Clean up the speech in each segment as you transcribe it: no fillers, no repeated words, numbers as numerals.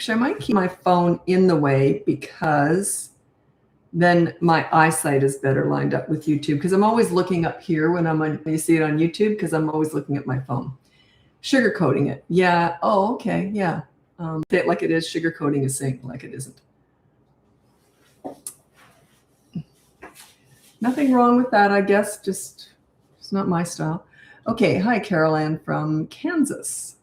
Actually, I might keep my phone in the way because then my eyesight is better lined up with YouTube, because I'm always looking up here when you see it on YouTube, because I'm always looking at my phone. Sugarcoating it. Yeah. Oh, okay. Yeah. Say it like it is. Sugarcoating is saying like it isn't. Nothing wrong with that, I guess. Just it's not my style. Okay. Hi, Carol Ann from Kansas.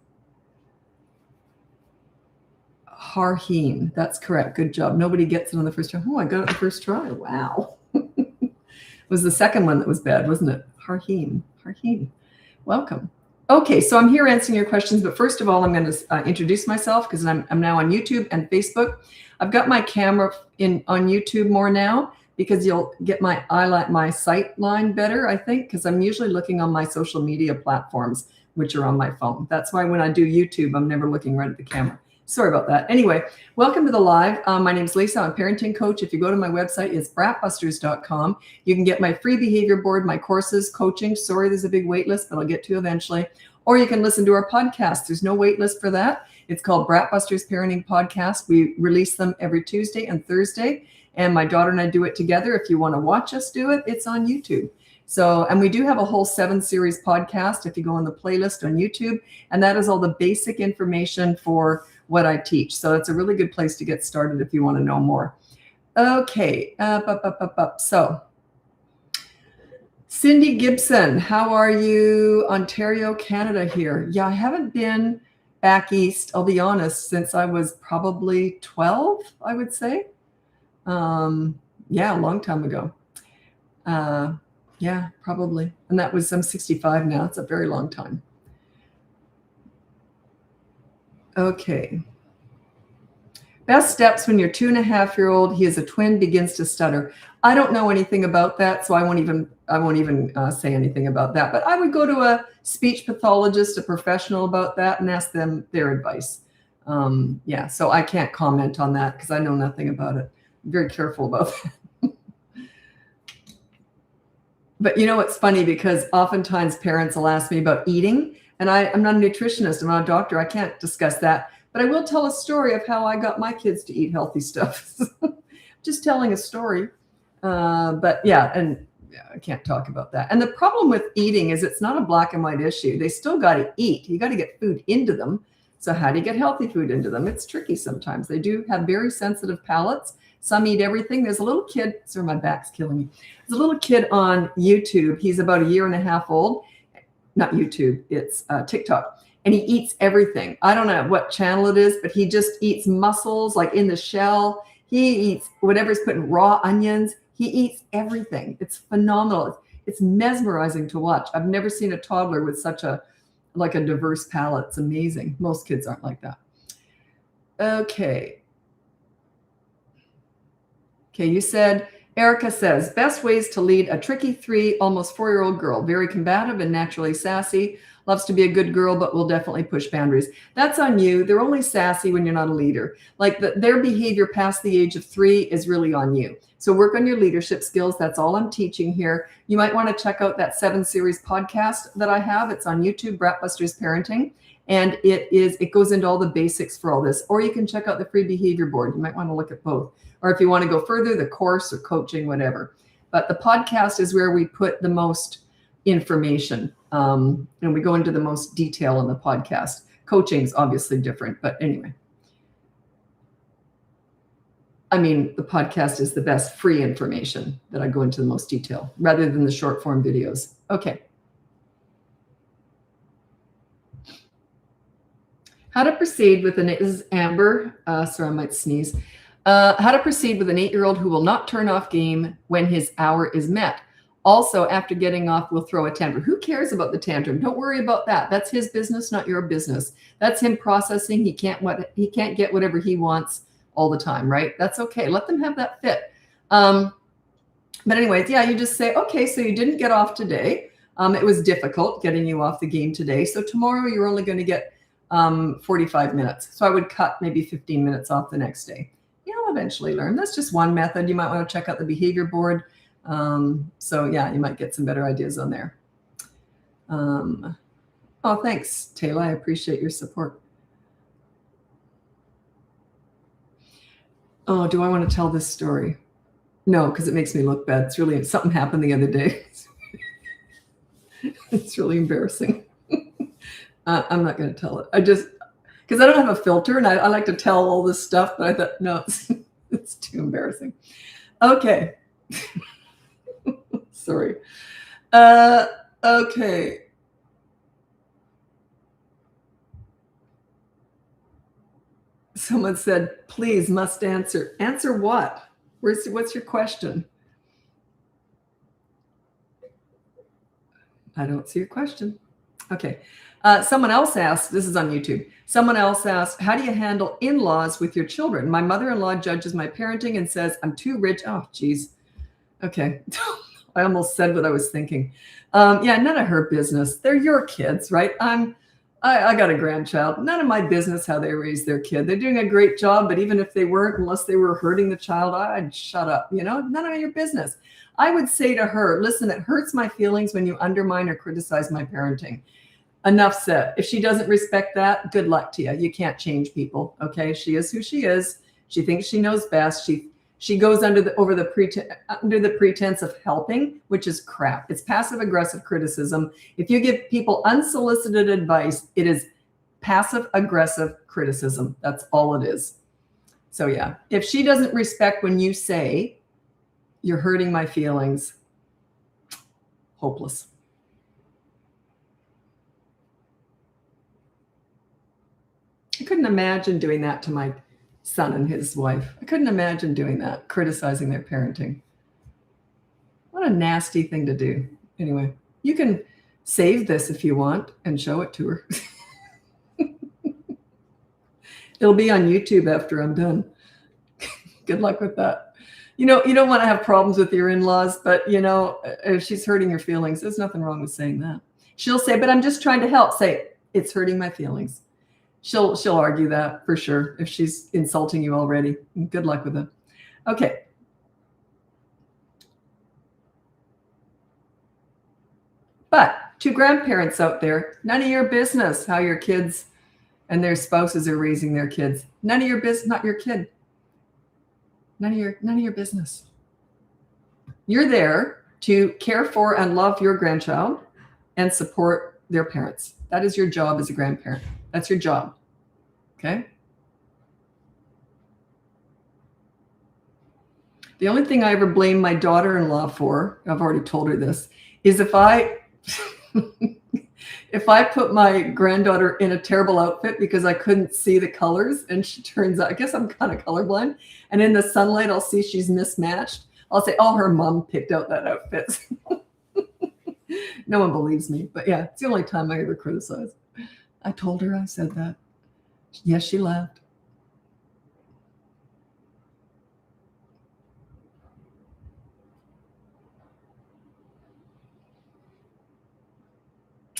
Harheen. That's correct. Good job. Nobody gets it on the first try. Oh, I got it the first try. Wow. It was the second one that was bad, wasn't it? Harheen. Harheen. Welcome. Okay, so I'm here answering your questions, but first of all, I'm going to introduce myself, because I'm now on YouTube and Facebook. I've got my camera on YouTube more now, because you'll get my sight line better, I think, because I'm usually looking on my social media platforms, which are on my phone. That's why when I do YouTube, I'm never looking right at the camera. Sorry about that. Anyway, welcome to the live. My name is Lisa. I'm a parenting coach. If you go to my website, it's BratBusters.com. You can get my free behavior board, my courses, coaching. Sorry, there's a big wait list, but I'll get to you eventually. Or you can listen to our podcast. There's no wait list for that. It's called BratBusters Parenting Podcast. We release them every Tuesday and Thursday, and my daughter and I do it together. If you want to watch us do it, it's on YouTube. So, and we do have a whole 7-series podcast if you go on the playlist on YouTube, and that is all the basic information for what I teach. So it's a really good place to get started if you want to know more. Okay. So Cindy Gibson, how are you? Ontario, Canada here. Yeah, I haven't been back east, I'll be honest, since I was probably 12, I would say. Yeah, a long time ago. Yeah, probably. And that was, I'm 65 now. It's a very long time. Okay. Best steps when your 2.5-year-old, he is a twin, begins to stutter. I don't know anything about that, so I won't even say anything about that. But I would go to a speech pathologist, a professional about that, and ask them their advice. Yeah, so I can't comment on that because I know nothing about it. I'm very careful about that. But you know, it's funny because oftentimes parents will ask me about eating, and I'm not a nutritionist, I'm not a doctor, I can't discuss that. But I will tell a story of how I got my kids to eat healthy stuff. Just telling a story. But yeah, and yeah, I can't talk about that. And the problem with eating is it's not a black and white issue. They still got to eat. You got to get food into them. So how do you get healthy food into them? It's tricky sometimes. They do have very sensitive palates. Some eat everything. There's a little kid. Sorry, my back's killing me. There's a little kid on YouTube. He's about 1.5 years old. Not YouTube. It's TikTok. And he eats everything. I don't know what channel it is, but he just eats mussels like in the shell. He eats whatever's put in raw onions. He eats everything. It's phenomenal. It's mesmerizing to watch. I've never seen a toddler with such a diverse palate. It's amazing. Most kids aren't like that. Okay. Okay, you said, Erica says, best ways to lead a tricky 3, almost 4-year-old girl. Very combative and naturally sassy. Loves to be a good girl, but will definitely push boundaries. That's on you. They're only sassy when you're not a leader. Like their behavior past the age of 3 is really on you. So work on your leadership skills. That's all I'm teaching here. You might want to check out that 7-series podcast that I have. It's on YouTube, BratBusters Parenting. And it goes into all the basics for all this. Or you can check out the free behavior board. You might want to look at both. Or if you want to go further, the course or coaching, whatever. But the podcast is where we put the most information. And we go into the most detail in the podcast. Coaching is obviously different, but anyway. I mean, the podcast is the best free information that I go into the most detail rather than the short form videos. Okay. How to proceed with this is Amber. Sorry, I might sneeze. How to proceed with an 8-year-old who will not turn off game when his hour is met. Also, after getting off, will throw a tantrum. Who cares about the tantrum? Don't worry about that. That's his business, not your business. That's him processing. He can't get whatever he wants all the time, right? That's okay. Let them have that fit. But anyways, yeah, you just say, okay, so you didn't get off today. It was difficult getting you off the game today. So tomorrow you're only going to get 45 minutes. So I would cut maybe 15 minutes off the next day. You'll eventually learn. That's just one method. You might want to check out the behavior board. So yeah, you might get some better ideas on there. Oh, thanks, Taylor. I appreciate your support. Oh, do I want to tell this story? No, because it makes me look bad. It's really, something happened the other day. It's really embarrassing. I'm not going to tell it. Because I don't have a filter and I like to tell all this stuff, but I thought, no, it's too embarrassing. Okay. Sorry. Okay. Someone said, please, must answer. Answer what? What's your question? I don't see your question. Okay. Someone else asked, this is on YouTube. Someone else asked, how do you handle in-laws with your children? My mother-in-law judges my parenting and says I'm too rich. Oh, geez. Okay. I almost said what I was thinking. Yeah, none of her business. They're your kids, right? I got a grandchild. None of my business how they raise their kid. They're doing a great job, but even if they weren't, unless they were hurting the child, I'd shut up. None of your business. I would say to her, listen, it hurts my feelings when you undermine or criticize my parenting. Enough said. If she doesn't respect that, good luck to you. You can't change people. Okay. She is who she is. She thinks she knows best. She goes under the pretense of helping, which is crap. It's passive aggressive criticism. If you give people unsolicited advice, it is passive aggressive criticism. That's all it is. So yeah, if she doesn't respect when you say you're hurting my feelings, hopeless. I couldn't imagine doing that to my son and his wife. I couldn't imagine doing that, criticizing their parenting. What a nasty thing to do. Anyway, you can save this if you want and show it to her. It'll be on YouTube after I'm done. Good luck with that. You don't want to have problems with your in-laws, but if she's hurting your feelings, there's nothing wrong with saying that. She'll say, but I'm just trying to help. Say, it's hurting my feelings. She'll argue that for sure if she's insulting you already. Good luck with it. Okay. But to grandparents out there, none of your business how your kids and their spouses are raising their kids. None of your business, not your kid. None of your business. You're there to care for and love your grandchild and support their parents. That is your job as a grandparent. That's your job. Okay. The only thing I ever blame my daughter-in-law for, I've already told her this, is if I put my granddaughter in a terrible outfit because I couldn't see the colors and she turns out, I guess I'm kind of colorblind, and in the sunlight I'll see she's mismatched. I'll say, oh, her mom picked out that outfit. No one believes me, but yeah, it's the only time I ever criticize. I told her I said that. Yes, she laughed.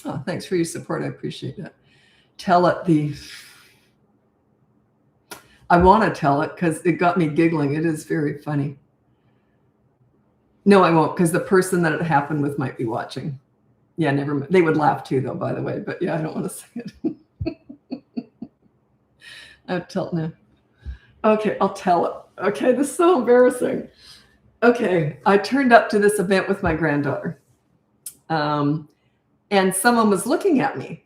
Oh, thanks for your support. I appreciate that. Tell it I want to tell it because it got me giggling. It is very funny. No, I won't, because the person that it happened with might be watching. Yeah, never mind. They would laugh too, though, by the way. But yeah, I don't want to say it. I'll tell now. Okay, I'll tell it. Okay, this is so embarrassing. Okay, I turned up to this event with my granddaughter. And someone was looking at me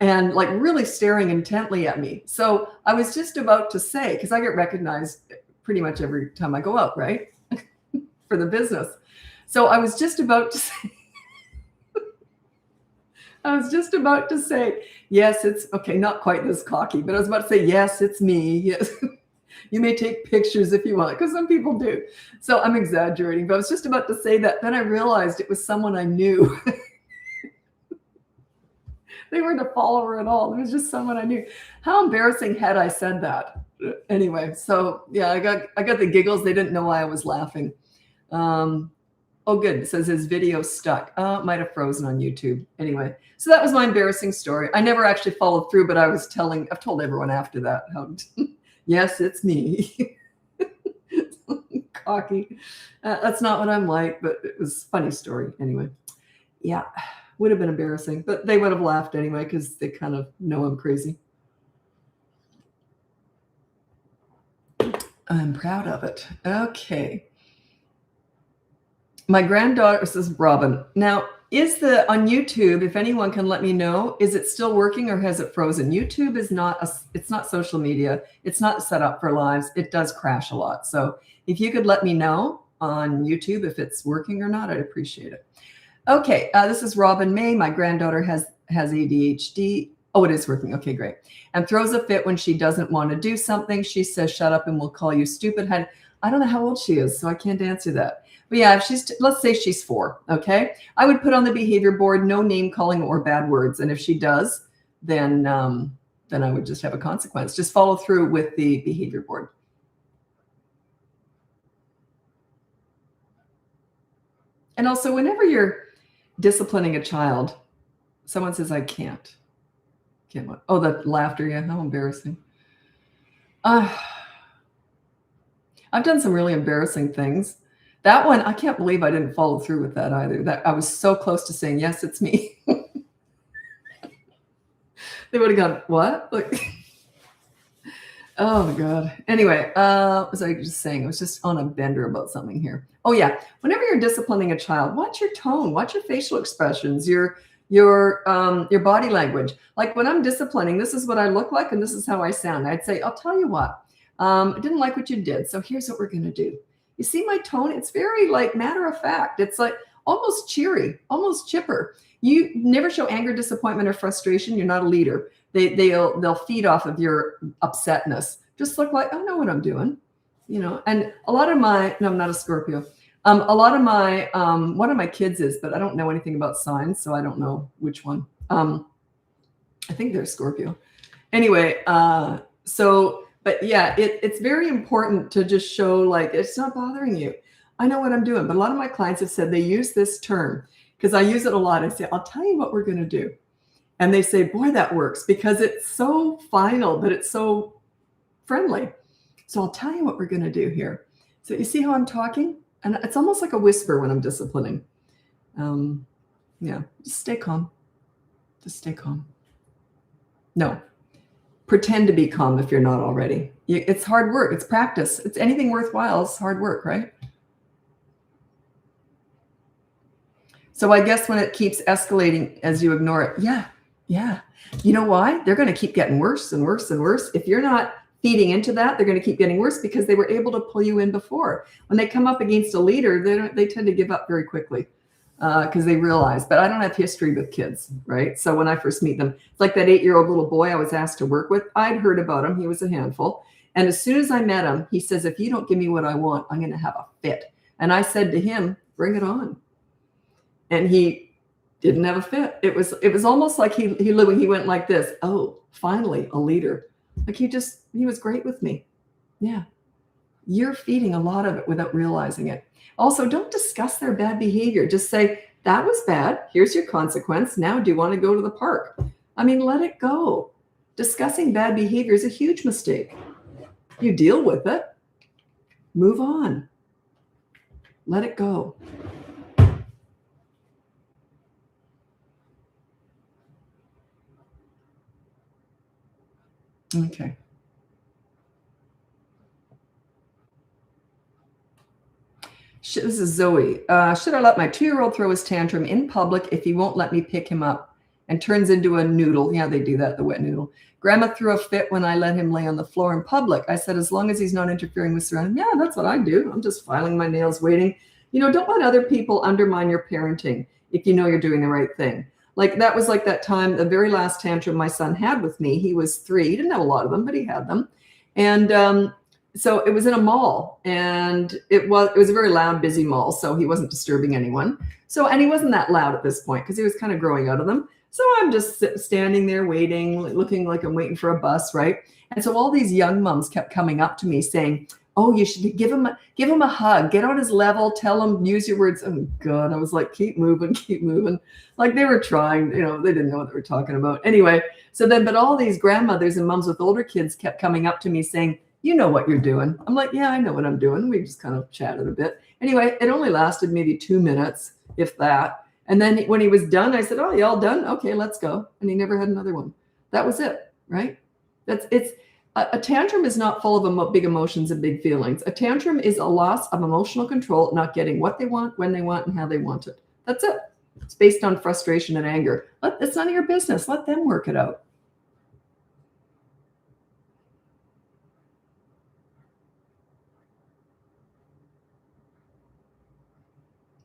and like really staring intently at me. So I was just about to say, because I get recognized pretty much every time I go out, right? For the business. So I was just about to say, yes, it's okay, not quite this cocky, but I was about to say, yes, it's me. Yes. You may take pictures if you want, because some people do. So I'm exaggerating, but I was just about to say that. Then I realized it was someone I knew. They weren't a follower at all. It was just someone I knew. How embarrassing had I said that? Anyway, so yeah, I got the giggles. They didn't know why I was laughing. Oh, good. It says his video stuck. It might have frozen on YouTube. Anyway, so that was my embarrassing story. I never actually followed through, but I've told everyone after that how, yes, it's me. Cocky. That's not what I'm like, but it was a funny story. Anyway, yeah, would have been embarrassing, but they would have laughed anyway because they kind of know I'm crazy. I'm proud of it. Okay. My granddaughter, this is Robin. Now, on YouTube, if anyone can let me know, is it still working or has it frozen? YouTube is it's not social media. It's not set up for lives. It does crash a lot. So if you could let me know on YouTube if it's working or not, I'd appreciate it. Okay, this is Robin May. My granddaughter has ADHD. Oh, it is working. Okay, great. And throws a fit when she doesn't want to do something. She says, shut up and we'll call you stupid. I don't know how old she is, so I can't answer that. But yeah, if let's say she's 4, okay? I would put on the behavior board, no name calling or bad words. And if she does, then I would just have a consequence. Just follow through with the behavior board. And also, whenever you're disciplining a child, someone says, I can't. Oh, the laughter, yeah, how embarrassing. I've done some really embarrassing things. That one, I can't believe I didn't follow through with that either. That I was so close to saying, yes, it's me. They would have gone, what? Like, oh my God. Anyway, what was I just saying? I was just on a bender about something here. Oh yeah. Whenever you're disciplining a child, watch your tone, watch your facial expressions, your body language. Like when I'm disciplining, this is what I look like and this is how I sound. I'd say, I'll tell you what, I didn't like what you did. So here's what we're going to do. You see my tone? It's very like matter of fact. It's like almost cheery, almost chipper. You never show anger, disappointment, or frustration. You're not a leader. They'll feed off of your upsetness. Just look like, I know what I'm doing, And a lot of no, I'm not a Scorpio. A lot of one of my kids is, but I don't know anything about signs, so I don't know which one. I think they're Scorpio. Anyway, but yeah, it's very important to just show like, it's not bothering you. I know what I'm doing. But a lot of my clients have said they use this term because I use it a lot. I say, I'll tell you what we're going to do. And they say, boy, that works because it's so final, but it's so friendly. So I'll tell you what we're going to do here. So you see how I'm talking? And it's almost like a whisper when I'm disciplining. Yeah, just stay calm. Just stay calm. No. Pretend to be calm if you're not already. It's hard work. It's practice. It's anything worthwhile. It's hard work, right? So I guess when it keeps escalating as you ignore it, yeah. You know why? They're going to keep getting worse and worse and worse. If you're not feeding into that, they're going to keep getting worse because they were able to pull you in before. When they come up against a leader, they tend to give up very quickly. Because they realize, but I don't have history with kids, right? So when I first meet them, it's like that 8-year-old little boy I was asked to work with. I'd heard about him. He was a handful. And as soon as I met him, he says, if you don't give me what I want, I'm going to have a fit. And I said to him, bring it on. And he didn't have a fit. It was almost like he went like this. Oh, finally a leader. Like he was great with me. Yeah. You're feeding a lot of it without realizing it. Also, don't discuss their bad behavior. Just say, that was bad. Here's your consequence. Now, do you want to go to the park? I mean, let it go. Discussing bad behavior is a huge mistake. You deal with it. Move on. Let it go. Okay. This is Zoe. Should I let my 2-year-old throw his tantrum in public if he won't let me pick him up and turns into a noodle? Yeah, they do that, the wet noodle. Grandma threw a fit when I let him lay on the floor in public. I said, as long as he's not interfering with surroundings. Yeah, that's what I do. I'm just filing my nails, waiting. Don't let other people undermine your parenting if you know you're doing the right thing. Like that was like that time, the very last tantrum my son had with me. He was 3. He didn't have a lot of them, but he had them. And so it was in a mall, and it was a very loud, busy mall. So he wasn't disturbing anyone. And he wasn't that loud at this point because he was kind of growing out of them. So I'm just standing there waiting, looking like I'm waiting for a bus, right? And so all these young moms kept coming up to me saying, oh, you should give him a hug, get on his level, tell him, use your words. Oh God, I was like, keep moving. Like they were trying, they didn't know what they were talking about. Anyway, but all these grandmothers and moms with older kids kept coming up to me saying, you know what you're doing. I'm like, yeah, I know what I'm doing. We just kind of chatted a bit. Anyway, it only lasted maybe 2 minutes, if that. And then when he was done, I said, oh, you all done? Okay, let's go. And he never had another one. That was it, right? A tantrum is not full of big emotions and big feelings. A tantrum is a loss of emotional control, not getting what they want, when they want, and how they want it. That's it. It's based on frustration and anger. It's none of your business. Let them work it out.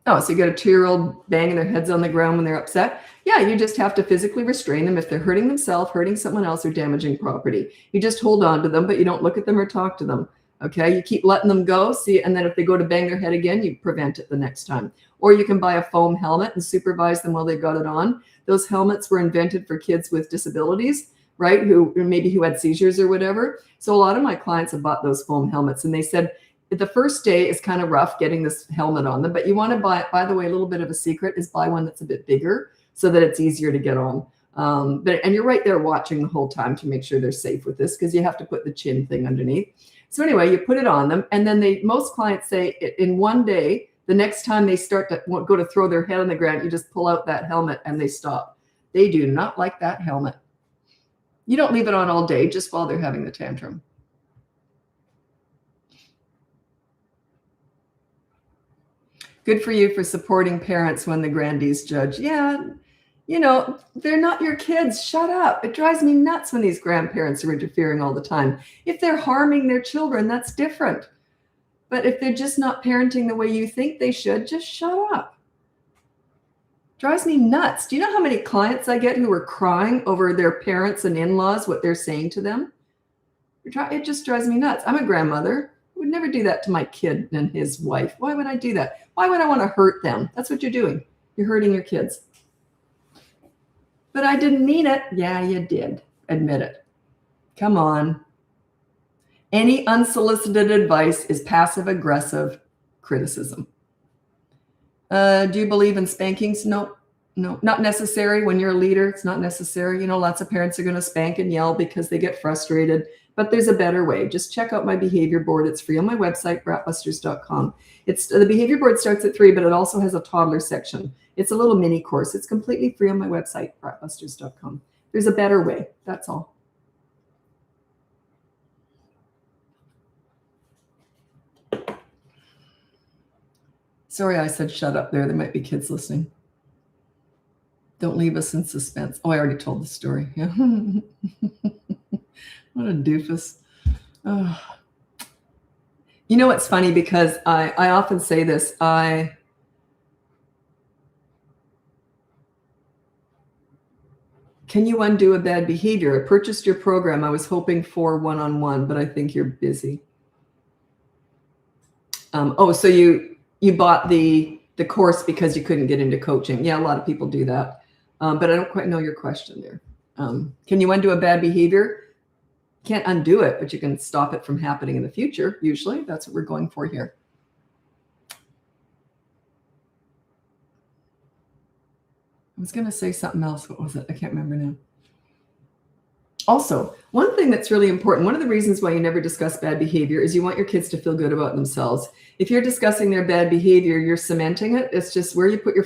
Oh, so you got a 2-year-old banging their heads on the ground when they're upset? Yeah, you just have to physically restrain them if they're hurting themselves, hurting someone else, or damaging property. You just hold on to them, but you don't look at them or talk to them. Okay, you keep letting them go, see, and then if they go to bang their head again, you prevent it the next time. Or you can buy a foam helmet and supervise them while they've got it on. Those helmets were invented for kids with disabilities, right? Who had seizures or whatever. So a lot of my clients have bought those foam helmets, and they said, the first day is kind of rough getting this helmet on them, but you want to buy, by the way, a little bit of a secret is buy one that's a bit bigger so that it's easier to get on. And you're right there watching the whole time to make sure they're safe with this, because you have to put the chin thing underneath. So anyway, you put it on them, and then most clients say in one day, the next time they start to go to throw their head on the ground, you just pull out that helmet and they stop. They do not like that helmet. You don't leave it on all day, just while they're having the tantrum. Good for you for supporting parents when the grandees judge. Yeah, they're not your kids. Shut up. It drives me nuts when these grandparents are interfering all the time. If they're harming their children, that's different. But if they're just not parenting the way you think they should, just shut up. Drives me nuts. Do you know how many clients I get who are crying over their parents and in-laws, what they're saying to them? It just drives me nuts. I'm a grandmother. I would never do that to my kid and his wife. Why would I do that? Why would I want to hurt them? That's what you're doing. You're hurting your kids. But I didn't mean it. Yeah, you did. Admit it. Come on. Any unsolicited advice is passive-aggressive criticism. Do you believe in spankings? No, not necessary. When you're a leader, it's not necessary. Lots of parents are going to spank and yell because they get frustrated. But there's a better way. Just check out my behavior board. It's free on my website, BratBusters.com. The behavior board starts at 3, but it also has a toddler section. It's a little mini course. It's completely free on my website, BratBusters.com. There's a better way. That's all. Sorry, I said shut up there. There might be kids listening. Don't leave us in suspense. Oh, I already told the story. Yeah. What a doofus. Oh. It's funny because I often say this. Can you undo a bad behavior? I purchased your program. I was hoping for one-on-one, but I think you're busy. So you bought the course because you couldn't get into coaching. Yeah, a lot of people do that. But I don't quite know your question there. Can you undo a bad behavior? Can't undo it, but you can stop it from happening in the future. Usually that's what we're going for here. I was going to say something else. What was it? I can't remember now. Also, one thing that's really important, one of the reasons why you never discuss bad behavior is you want your kids to feel good about themselves. If you're discussing their bad behavior, you're cementing it. It's just where you put your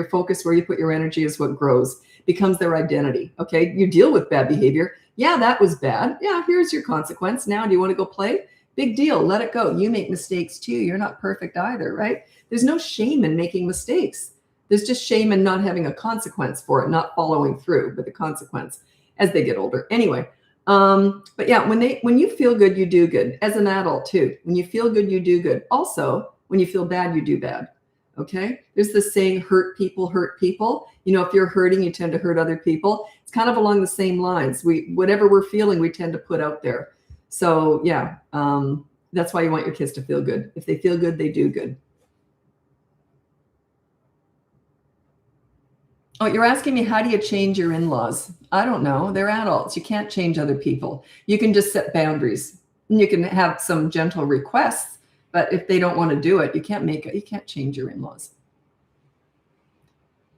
focus, where you put your energy is what grows, becomes their identity. Okay, you deal with bad behavior. Yeah, that was bad. Yeah, here's your consequence. Now, do you want to go play? Big deal. Let it go. You make mistakes too. You're not perfect either, right? There's no shame in making mistakes. There's just shame in not having a consequence for it, not following through with the consequence as they get older. Anyway, but yeah, when you feel good, you do good. As an adult too. When you feel good, you do good. Also, when you feel bad, you do bad. Okay? There's this saying, hurt people hurt people. If you're hurting, you tend to hurt other people. It's kind of along the same lines. Whatever we're feeling, we tend to put out there. So yeah, that's why you want your kids to feel good. If they feel good, they do good. Oh, you're asking me, how do you change your in-laws? I don't know. They're adults. You can't change other people. You can just set boundaries. And you can have some gentle requests, but if they don't want to do it, you can't change your in-laws.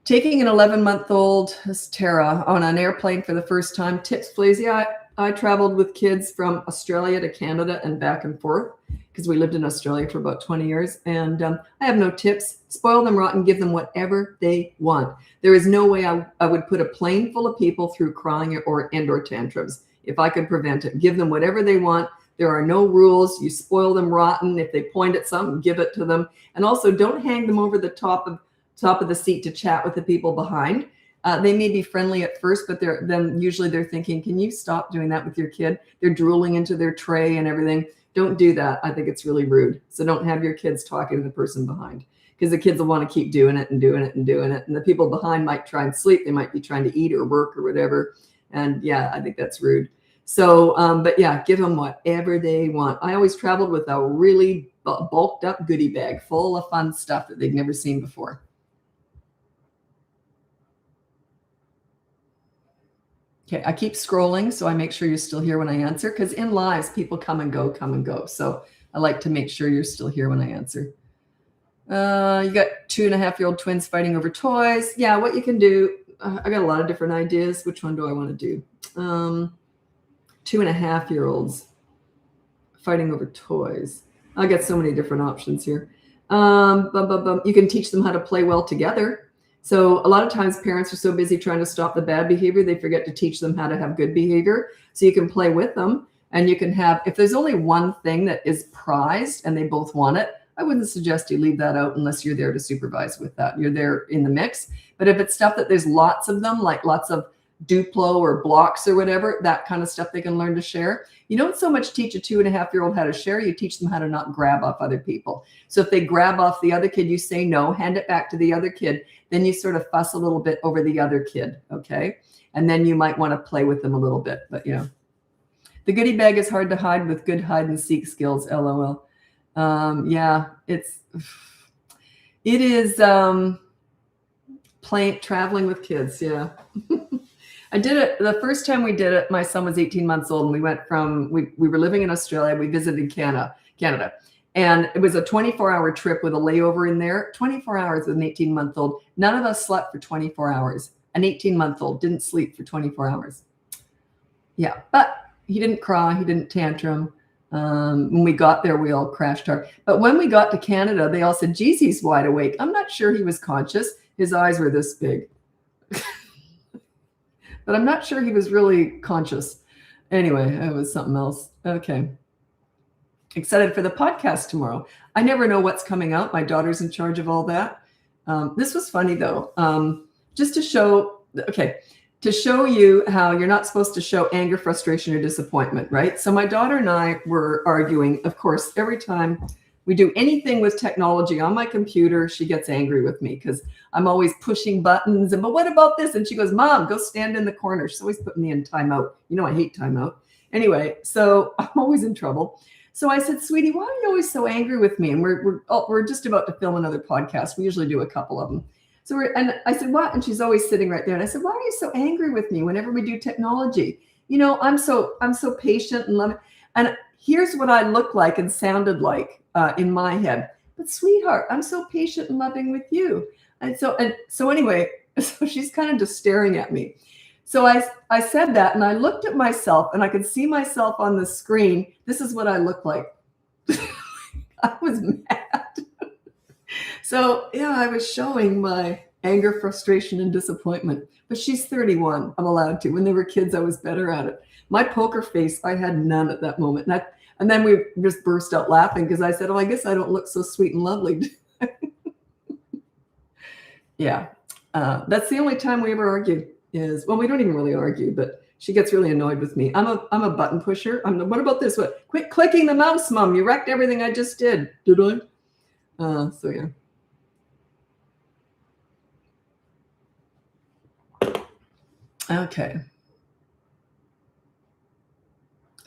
Taking an 11-month-old, this is Tara, on an airplane for the first time. Tips, please. Yeah, I traveled with kids from Australia to Canada and back and forth because we lived in Australia for about 20 years. And I have no tips. Spoil them rotten, give them whatever they want. There is no way I would put a plane full of people through crying or tantrums. if I could prevent it. Give them whatever they want. There are no rules. You spoil them rotten. If they point at something, give it to them. And also don't hang them over the top of the seat to chat with the people behind. They may be friendly at first, but then usually they're thinking, can you stop doing that with your kid? They're drooling into their tray and everything. Don't do that. I think it's really rude. So don't have your kids talking to the person behind, because the kids will want to keep doing it and doing it and doing it. And the people behind might try and sleep. They might be trying to eat or work or whatever. And yeah, I think that's rude. So, but yeah, give them whatever they want. I always traveled with a really bulked up goodie bag full of fun stuff that they've never seen before. Okay, I keep scrolling, so I make sure you're still here when I answer, because in lives, people come and go. So I like to make sure you're still here when I answer. You got 2.5-year-old twins fighting over toys. Yeah, what you can do, I got a lot of different ideas. Which one do I want to do? 2.5-year-olds fighting over toys. I got so many different options here. You can teach them how to play well together. So a lot of times parents are so busy trying to stop the bad behavior, they forget to teach them how to have good behavior. So you can play with them, and you can have, if there's only one thing that is prized and they both want it, I wouldn't suggest you leave that out unless you're there to supervise with that. You're there in the mix. But if it's stuff that there's lots of them, like lots of Duplo or blocks or whatever, that kind of stuff they can learn to share. You don't so much teach a 2.5-year-old how to share, you teach them how to not grab off other people. So if they grab off the other kid, you say no, hand it back to the other kid. Then you sort of fuss a little bit over the other kid, okay? And then you might want to play with them a little bit, but yeah. The goodie bag is hard to hide with good hide and seek skills, LOL. Yeah, it is traveling with kids, yeah. I did it the first time we did it. My son was 18 months old, and we went from we were living in Australia. We visited Canada, and it was a 24-hour trip with a layover in there. 24 hours with an 18-month-old. None of us slept for 24 hours. An 18-month-old didn't sleep for 24 hours. Yeah, but he didn't cry. He didn't tantrum. When we got there, we all crashed hard. But when we got to Canada, they all said, geez, he's wide awake. I'm not sure he was conscious. His eyes were this big. But I'm not sure he was really conscious. Anyway, it was something else. Okay. Excited for the podcast tomorrow. I never know what's coming out. My daughter's in charge of all that. This was funny, though. Just to show, to show you how you're not supposed to show anger, frustration, or disappointment, right? So my daughter and I were arguing. Of course, every time we do anything with technology on my computer, she gets angry with me because I'm always pushing buttons. But what about this? And she goes, Mom, go stand in the corner. She's always putting me in timeout. You know, I hate timeout. Anyway, so I'm always in trouble. So I said, sweetie, why are you always so angry with me? And we're just about to film another podcast. We usually do a couple of them. And I said, what? And she's always sitting right there. And I said, why are you so angry with me whenever we do technology? You know, I'm so patient and loving. And here's what I looked like and sounded like in my head. But sweetheart, I'm so patient and loving with you. And so anyway, so she's kind of just staring at me. So I said that, and I looked at myself, and I could see myself on the screen. This is what I looked like. I was mad. So yeah, I was showing my anger, frustration, and disappointment. But she's 31. I'm allowed to. When they were kids, I was better at it. My poker face, I had none at that moment. And then we just burst out laughing because I said, oh, I guess I don't look so sweet and lovely. Yeah. That's the only time we ever argue is, well, we don't even really argue, but she gets really annoyed with me. I'm a button pusher. What about this? What? Quit clicking the mouse, Mom. You wrecked everything I just did. Did I? So yeah. Okay.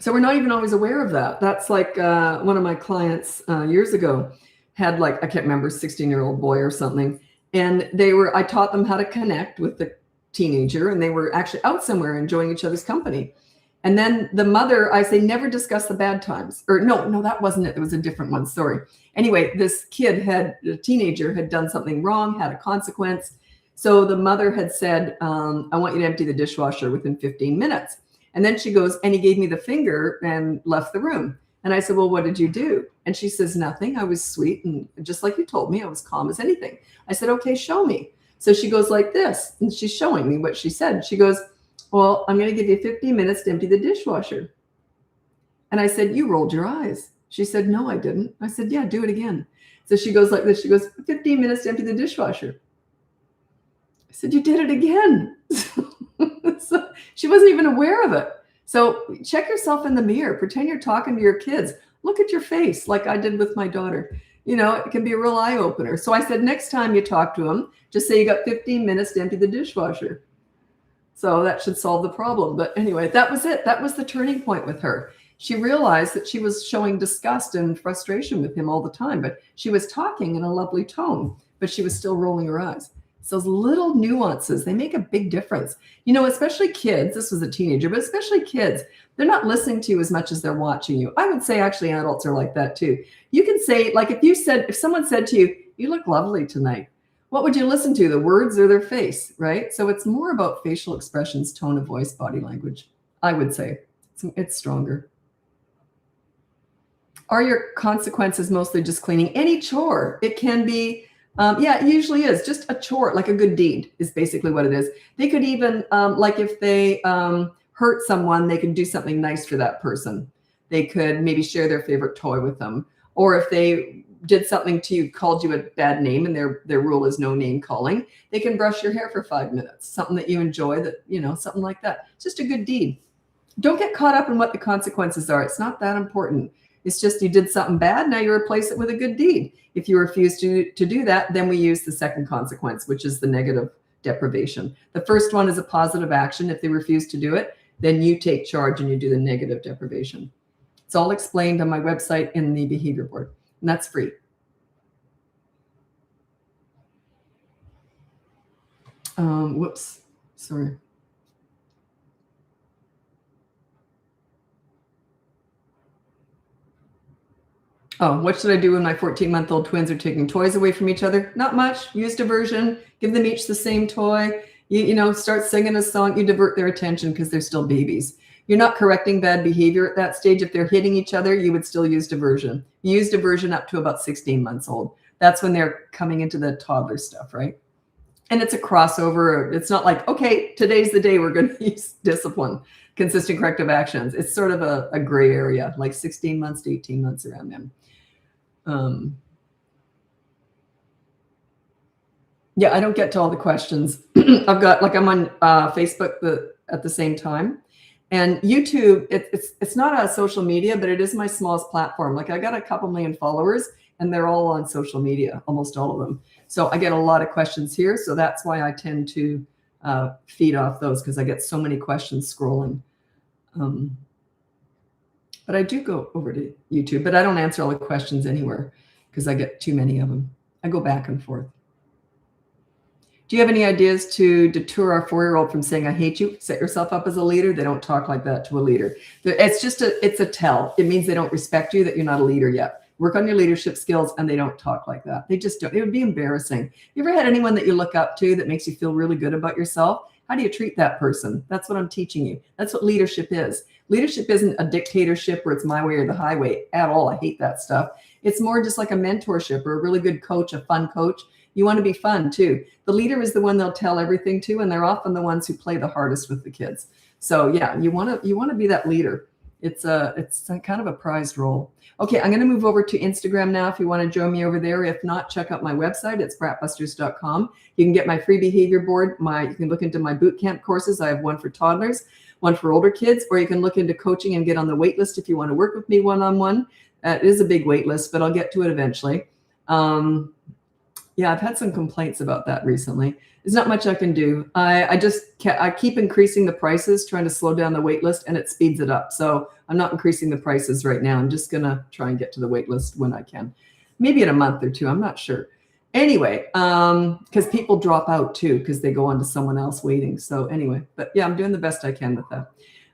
So we're not even always aware of that. That's like one of my clients years ago had I can't remember, 16-year-old boy or something. And I taught them how to connect with the teenager, and they were actually out somewhere enjoying each other's company. And then the mother, I say, never discuss the bad times. Or no, that wasn't it. It was a different one. Sorry. Anyway, this the teenager had done something wrong, had a consequence. So the mother had said, I want you to empty the dishwasher within 15 minutes. And then she goes, and he gave me the finger and left the room. And I said, well, what did you do? And she says, nothing. I was sweet. And just like you told me, I was calm as anything. I said, okay, show me. So she goes like this. And she's showing me what she said. She goes, Well, I'm going to give you 15 minutes to empty the dishwasher. And I said, you rolled your eyes. She said, no, I didn't. I said, yeah, do it again. So she goes like this. She goes, 15 minutes to empty the dishwasher. I said, you did it again. So she wasn't even aware of it. So check yourself in the mirror. Pretend you're talking to your kids. Look at your face like I did with my daughter. You know, it can be a real eye opener. So I said, next time you talk to them, just say you got 15 minutes to empty the dishwasher. So that should solve the problem. But anyway, that was it. That was the turning point with her. She realized that she was showing disgust and frustration with him all the time, but she was talking in a lovely tone, but she was still rolling her eyes. So those little nuances, they make a big difference. You know, especially kids, this was a teenager, but especially kids, they're not listening to you as much as they're watching you. I would say actually adults are like that too. You can say, like if someone said to you, you look lovely tonight, what would you listen to, the words or their face, right? So it's more about facial expressions, tone of voice, body language, I would say. It's stronger. Are your consequences mostly just cleaning? Any chore, it can be, it usually is just a chore, like a good deed is basically what it is. They could even, like if they hurt someone, they could do something nice for that person. They could maybe share their favorite toy with them. Or if they did something to you, called you a bad name, and their rule is no name calling, they can brush your hair for 5 minutes, something that you enjoy, that, you know, something like that. It's just a good deed. Don't get caught up in what the consequences are. It's not that important. It's just you did something bad. Now you replace it with a good deed. If you refuse to do that, then we use the second consequence, which is the negative deprivation. The first one is a positive action. If they refuse to do it, then you take charge and you do the negative deprivation. It's all explained on my website in the behavior board, and that's free. Whoops, sorry. Oh, what should I do when my 14-month-old twins are taking toys away from each other? Not much. Use diversion. Give them each the same toy. You know, start singing a song. You divert their attention because they're still babies. You're not correcting bad behavior at that stage. If they're hitting each other, you would still use diversion. You use diversion up to about 16 months old. That's when they're coming into the toddler stuff, right? And it's a crossover. It's not like, okay, today's the day we're going to use discipline, consistent corrective actions. It's sort of a gray area, like 16 months to 18 months around them. Yeah, I don't get to all the questions. I've got, like, I'm on Facebook at the same time, and YouTube. It's not a social media, but it is my smallest platform. Like, I got a couple million followers, and they're all on social media, almost all of them. So I get a lot of questions here. So that's why I tend to feed off those, because I get so many questions scrolling. But I do go over to YouTube, but I don't answer all the questions anywhere because I get too many of them. I go back and forth. Do you have any ideas to deter our 4-year-old from saying, I hate you? Set yourself up as a leader. They don't talk like that to a leader. It's a tell. It means they don't respect you, that you're not a leader yet. Work on your leadership skills, and they don't talk like that. They just don't. It would be embarrassing. You ever had anyone that you look up to that makes you feel really good about yourself? How do you treat that person? That's what I'm teaching you. That's what leadership is. Leadership isn't a dictatorship where it's my way or the highway at all. I hate that stuff. It's more just like a mentorship or a really good coach, a fun coach. You want to be fun too. The leader is the one they'll tell everything to, and they're often the ones who play the hardest with the kids. So yeah, you want to be that leader. It's a kind of a prized role. Okay, I'm going to move over to Instagram now if you want to join me over there. If not, check out my website. It's BratBusters.com. You can get my free behavior board. You can look into my boot camp courses. I have one for toddlers, one for older kids, or you can look into coaching and get on the wait list if you want to work with me one-on-one. It is a big wait list, but I'll get to it eventually. Yeah, I've had some complaints about that recently. There's not much I can do. I keep increasing the prices, trying to slow down the wait list, and it speeds it up. So I'm not increasing the prices right now. I'm just going to try and get to the wait list when I can. Maybe in a month or two. I'm not sure. Anyway, because people drop out too, because they go on to someone else waiting. So anyway, but yeah, I'm doing the best I can with that.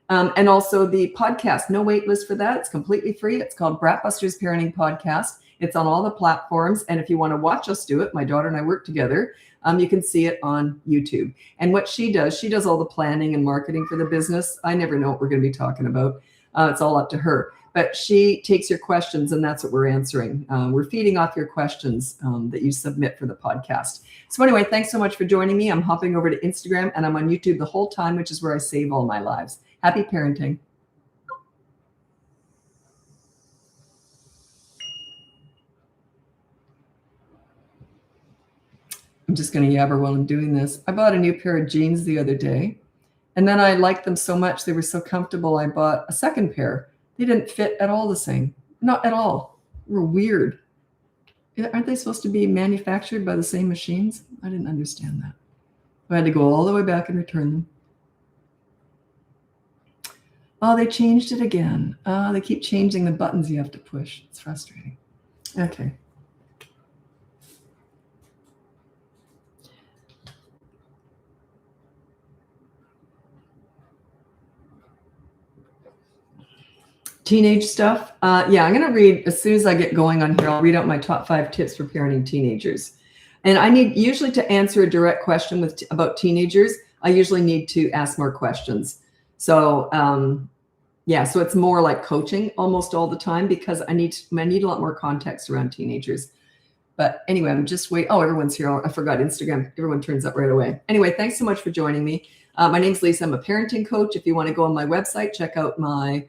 And also the podcast, no wait list for that. It's completely free. It's called BratBusters Parenting Podcast. It's on all the platforms. And if you want to watch us do it, my daughter and I work together, you can see it on YouTube. And what she does all the planning and marketing for the business. I never know what we're going to be talking about. It's all up to her. But she takes your questions, and that's what we're answering. We're feeding off your questions that you submit for the podcast. So anyway, thanks so much for joining me. I'm hopping over to Instagram, and I'm on YouTube the whole time, which is where I save all my lives. Happy parenting. I'm just going to yabber while I'm doing this. I bought a new pair of jeans the other day, and then I liked them so much. They were so comfortable. I bought a second pair. They didn't fit at all the same. Not at all. They were weird. Aren't they supposed to be manufactured by the same machines? I didn't understand that. I had to go all the way back and return them. Oh, they changed it again. They keep changing the buttons you have to push. It's frustrating. Okay. Teenage stuff. Yeah, I'm going to read as soon as I get going on here. I'll read out my top 5 tips for parenting teenagers. And I need usually to answer a direct question about teenagers. I usually need to ask more questions. So yeah, so it's more like coaching almost all the time because I need a lot more context around teenagers. But anyway, I'm just waiting. Oh, everyone's here. I forgot Instagram. Everyone turns up right away. Anyway, thanks so much for joining me. My name's Lisa. I'm a parenting coach. If you want to go on my website, check out my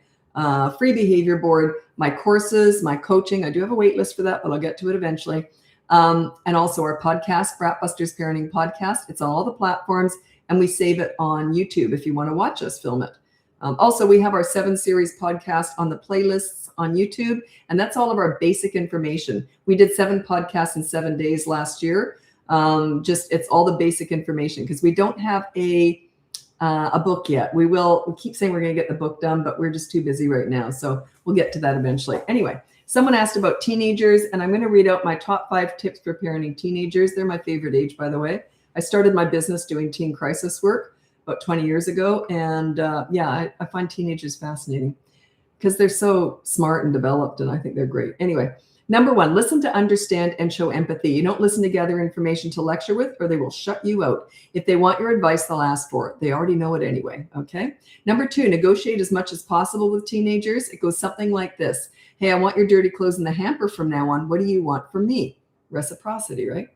free behavior board, my courses, my coaching. I do have a wait list for that, but I'll get to it eventually. And also our podcast, BratBusters Parenting Podcast. It's on all the platforms, and we save it on YouTube if you want to watch us film it. Also, we have our 7 series podcast on the playlists on YouTube, and that's all of our basic information. We did 7 podcasts in 7 days last year. It's all the basic information because we don't have a book yet. We keep saying we're going to get the book done, but we're just too busy right now. So we'll get to that eventually. Anyway, someone asked about teenagers, and I'm going to read out my top 5 tips for parenting teenagers. They're my favorite age, by the way. I started my business doing teen crisis work about 20 years ago. And yeah, I find teenagers fascinating because they're so smart and developed, and I think they're great. Anyway, number 1, listen to understand and show empathy. You don't listen to gather information to lecture with, or they will shut you out. If they want your advice, they'll ask for it. They already know it anyway, okay? Number 2, negotiate as much as possible with teenagers. It goes something like this. Hey, I want your dirty clothes in the hamper from now on. What do you want from me? Reciprocity, right?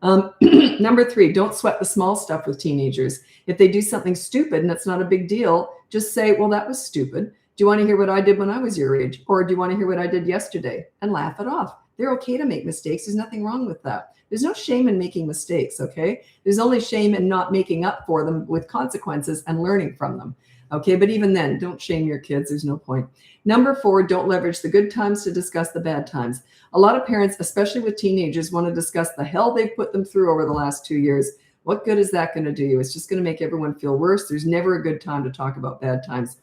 Number 3, don't sweat the small stuff with teenagers. If they do something stupid and it's not a big deal, just say, well, that was stupid. Do you want to hear what I did when I was your age? Or do you want to hear what I did yesterday? And laugh it off. They're okay to make mistakes. There's nothing wrong with that. There's no shame in making mistakes, okay? There's only shame in not making up for them with consequences and learning from them, okay? But even then, don't shame your kids. There's no point. Number 4, don't leverage the good times to discuss the bad times. A lot of parents, especially with teenagers, want to discuss the hell they've put them through over the last 2 years. What good is that going to do you? It's just going to make everyone feel worse. There's never a good time to talk about bad times.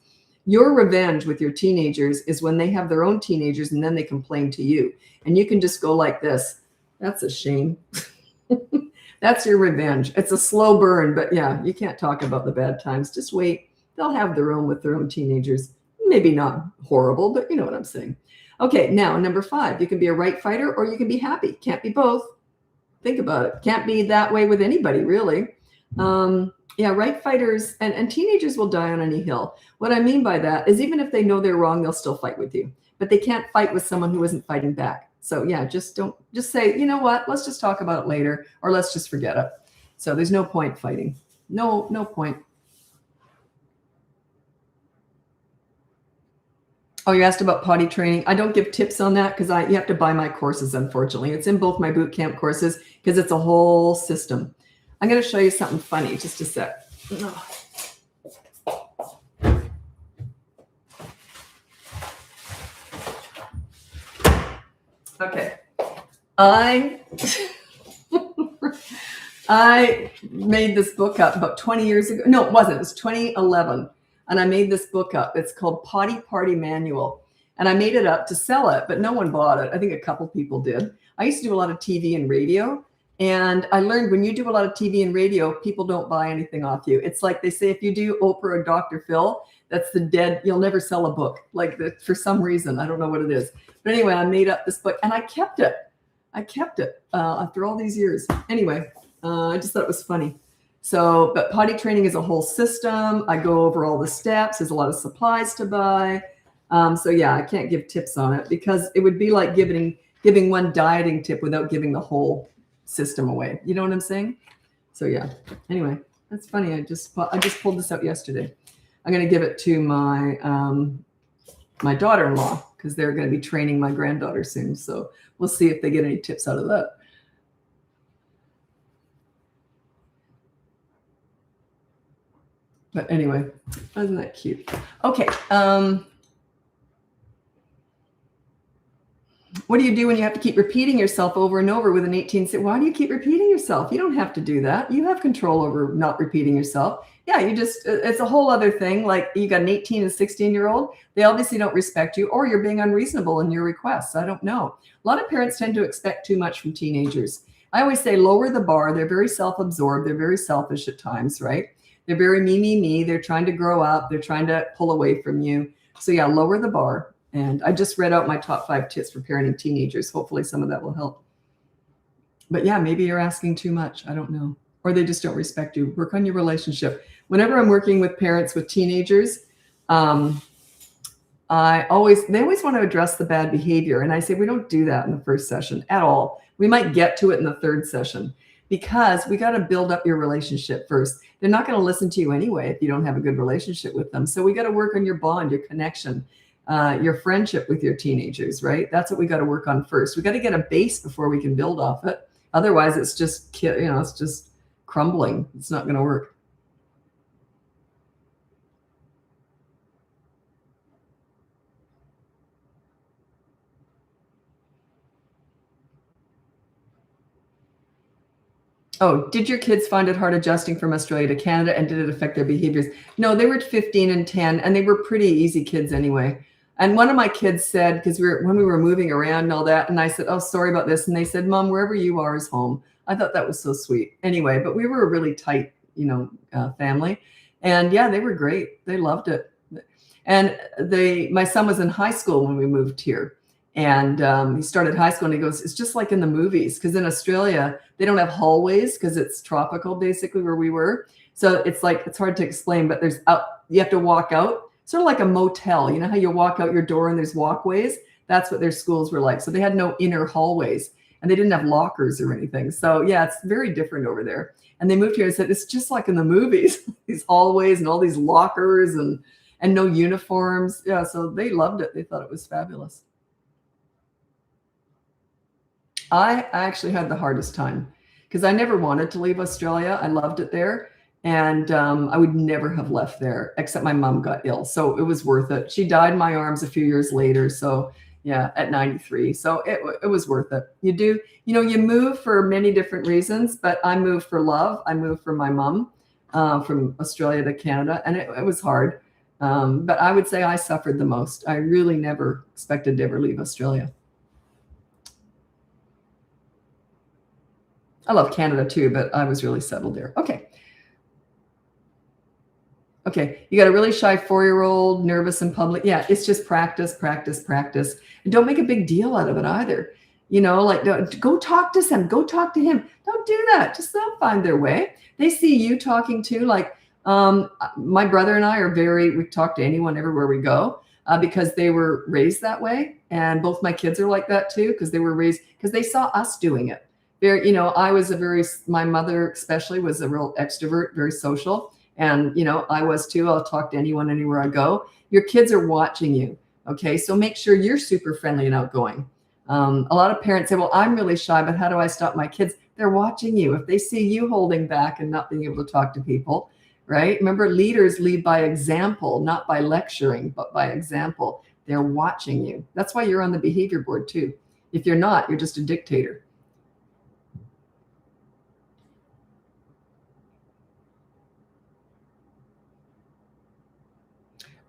Your revenge with your teenagers is when they have their own teenagers and then they complain to you. And you can just go like this. That's a shame. That's your revenge. It's a slow burn, but yeah, you can't talk about the bad times. Just wait. They'll have their own with their own teenagers. Maybe not horrible, but you know what I'm saying. Okay, now number 5, you can be a right fighter or you can be happy. Can't be both. Think about it. Can't be that way with anybody, really. Yeah, right fighters and teenagers will die on any hill. What I mean by that is even if they know they're wrong, they'll still fight with you. But they can't fight with someone who isn't fighting back. So yeah, just say, you know what, let's just talk about it later, or let's just forget it. So there's no point fighting. No point. Oh, you asked about potty training. I don't give tips on that because you have to buy my courses, unfortunately. It's in both my boot camp courses because it's a whole system. I'm going to show you something funny. Just a sec. Okay. I made this book up about 20 years ago. No, it wasn't. It was 2011. And I made this book up. It's called Potty Party Manual. And I made it up to sell it, but no one bought it. I think a couple people did. I used to do a lot of TV and radio. And I learned when you do a lot of TV and radio, people don't buy anything off you. It's like they say, if you do Oprah or Dr. Phil, that's the dead, you'll never sell a book. Like that for some reason, I don't know what it is. But anyway, I made up this book and I kept it. After all these years. Anyway, I just thought it was funny. So, but potty training is a whole system. I go over all the steps. There's a lot of supplies to buy. So yeah, I can't give tips on it because it would be like giving one dieting tip without giving the whole system away. You know what I'm saying? So yeah. Anyway, that's funny. I just pulled this out yesterday. I'm going to give it to my daughter-in-law because they're going to be training my granddaughter soon. So we'll see if they get any tips out of that. But anyway, isn't that cute? Okay. What do you do when you have to keep repeating yourself over and over with an 18? Why do you keep repeating yourself? You don't have to do that. You have control over not repeating yourself. Yeah, it's a whole other thing. Like you got an 18 and 16-year-old. They obviously don't respect you, or you're being unreasonable in your requests. I don't know. A lot of parents tend to expect too much from teenagers. I always say lower the bar. They're very self-absorbed. They're very selfish at times, right? They're very me. They're trying to grow up. They're trying to pull away from you. So yeah, lower the bar. And I just read out my top 5 tips for parenting teenagers. Hopefully some of that will help. But yeah, maybe you're asking too much. I don't know. Or they just don't respect you. Work on your relationship. Whenever I'm working with parents with teenagers, they always want to address the bad behavior. And I say, we don't do that in the first session at all. We might get to it in the third session because we got to build up your relationship first. They're not going to listen to you anyway if you don't have a good relationship with them. So we got to work on your bond, your connection. Your friendship with your teenagers, right? That's what we got to work on first. We got to get a base before we can build off it. Otherwise, it's just it's just crumbling. It's not going to work. Oh, did your kids find it hard adjusting from Australia to Canada, and did it affect their behaviors? No, they were 15 and 10, and they were pretty easy kids anyway. And one of my kids said, because when we were moving around and all that, and I said, oh, sorry about this. And they said, Mom, wherever you are is home. I thought that was so sweet. Anyway, but we were a really tight, family. And yeah, they were great. They loved it. And my son was in high school when we moved here. And he started high school and he goes, it's just like in the movies. Because in Australia, they don't have hallways because it's tropical, basically, where we were. So it's hard to explain, but you have to walk out. Sort of like a motel. You know how you walk out your door and there's walkways? That's what their schools were like. So they had no inner hallways and they didn't have lockers or anything. So yeah, it's very different over there. And they moved here and said, it's just like in the movies, these hallways and all these lockers and no uniforms. Yeah, so they loved it. They thought it was fabulous. I actually had the hardest time because I never wanted to leave Australia. I loved it there. And I would never have left there, except my mom got ill. So it was worth it. She died in my arms a few years later. So yeah, at 93. So it was worth it. You move for many different reasons, but I moved for love. I moved for my mom from Australia to Canada, and it was hard. But I would say I suffered the most. I really never expected to ever leave Australia. I love Canada too, but I was really settled there. Okay, you got a really shy 4-year-old, nervous in public. Yeah, it's just practice. And don't make a big deal out of it either. Go talk to him. Go talk to him. Don't do that. Just let them find their way. They see you talking too. My brother and I we talk to anyone everywhere we go because they were raised that way. And both my kids are like that too because they were raised, because they saw us doing it. My mother especially was a real extrovert, very social. And, I was too. I'll talk to anyone, anywhere I go. Your kids are watching you. Okay. So make sure you're super friendly and outgoing. A lot of parents say, well, I'm really shy, but how do I stop my kids? They're watching you. If they see you holding back and not being able to talk to people, right? Remember, leaders lead by example, not by lecturing, but by example. They're watching you. That's why you're on the behavior board too. If you're not, you're just a dictator.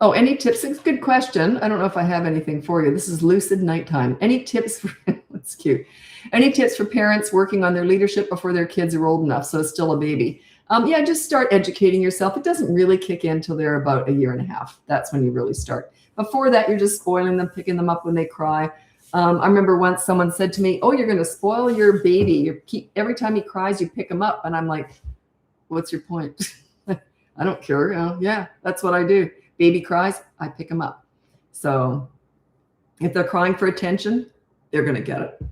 Oh, any tips? It's a good question. I don't know if I have anything for you. This is lucid nighttime. Any tips for, that's cute. Any tips for parents working on their leadership before their kids are old enough, so it's still a baby? Yeah, just start educating yourself. It doesn't really kick in until they're about 1.5 years. That's when you really start. Before that, you're just spoiling them, picking them up when they cry. I remember once someone said to me, oh, you're going to spoil your baby. Every time he cries, you pick him up. And I'm like, what's your point? I don't care. Yeah, that's what I do. Baby cries, I pick him up. So if they're crying for attention, they're going to get it.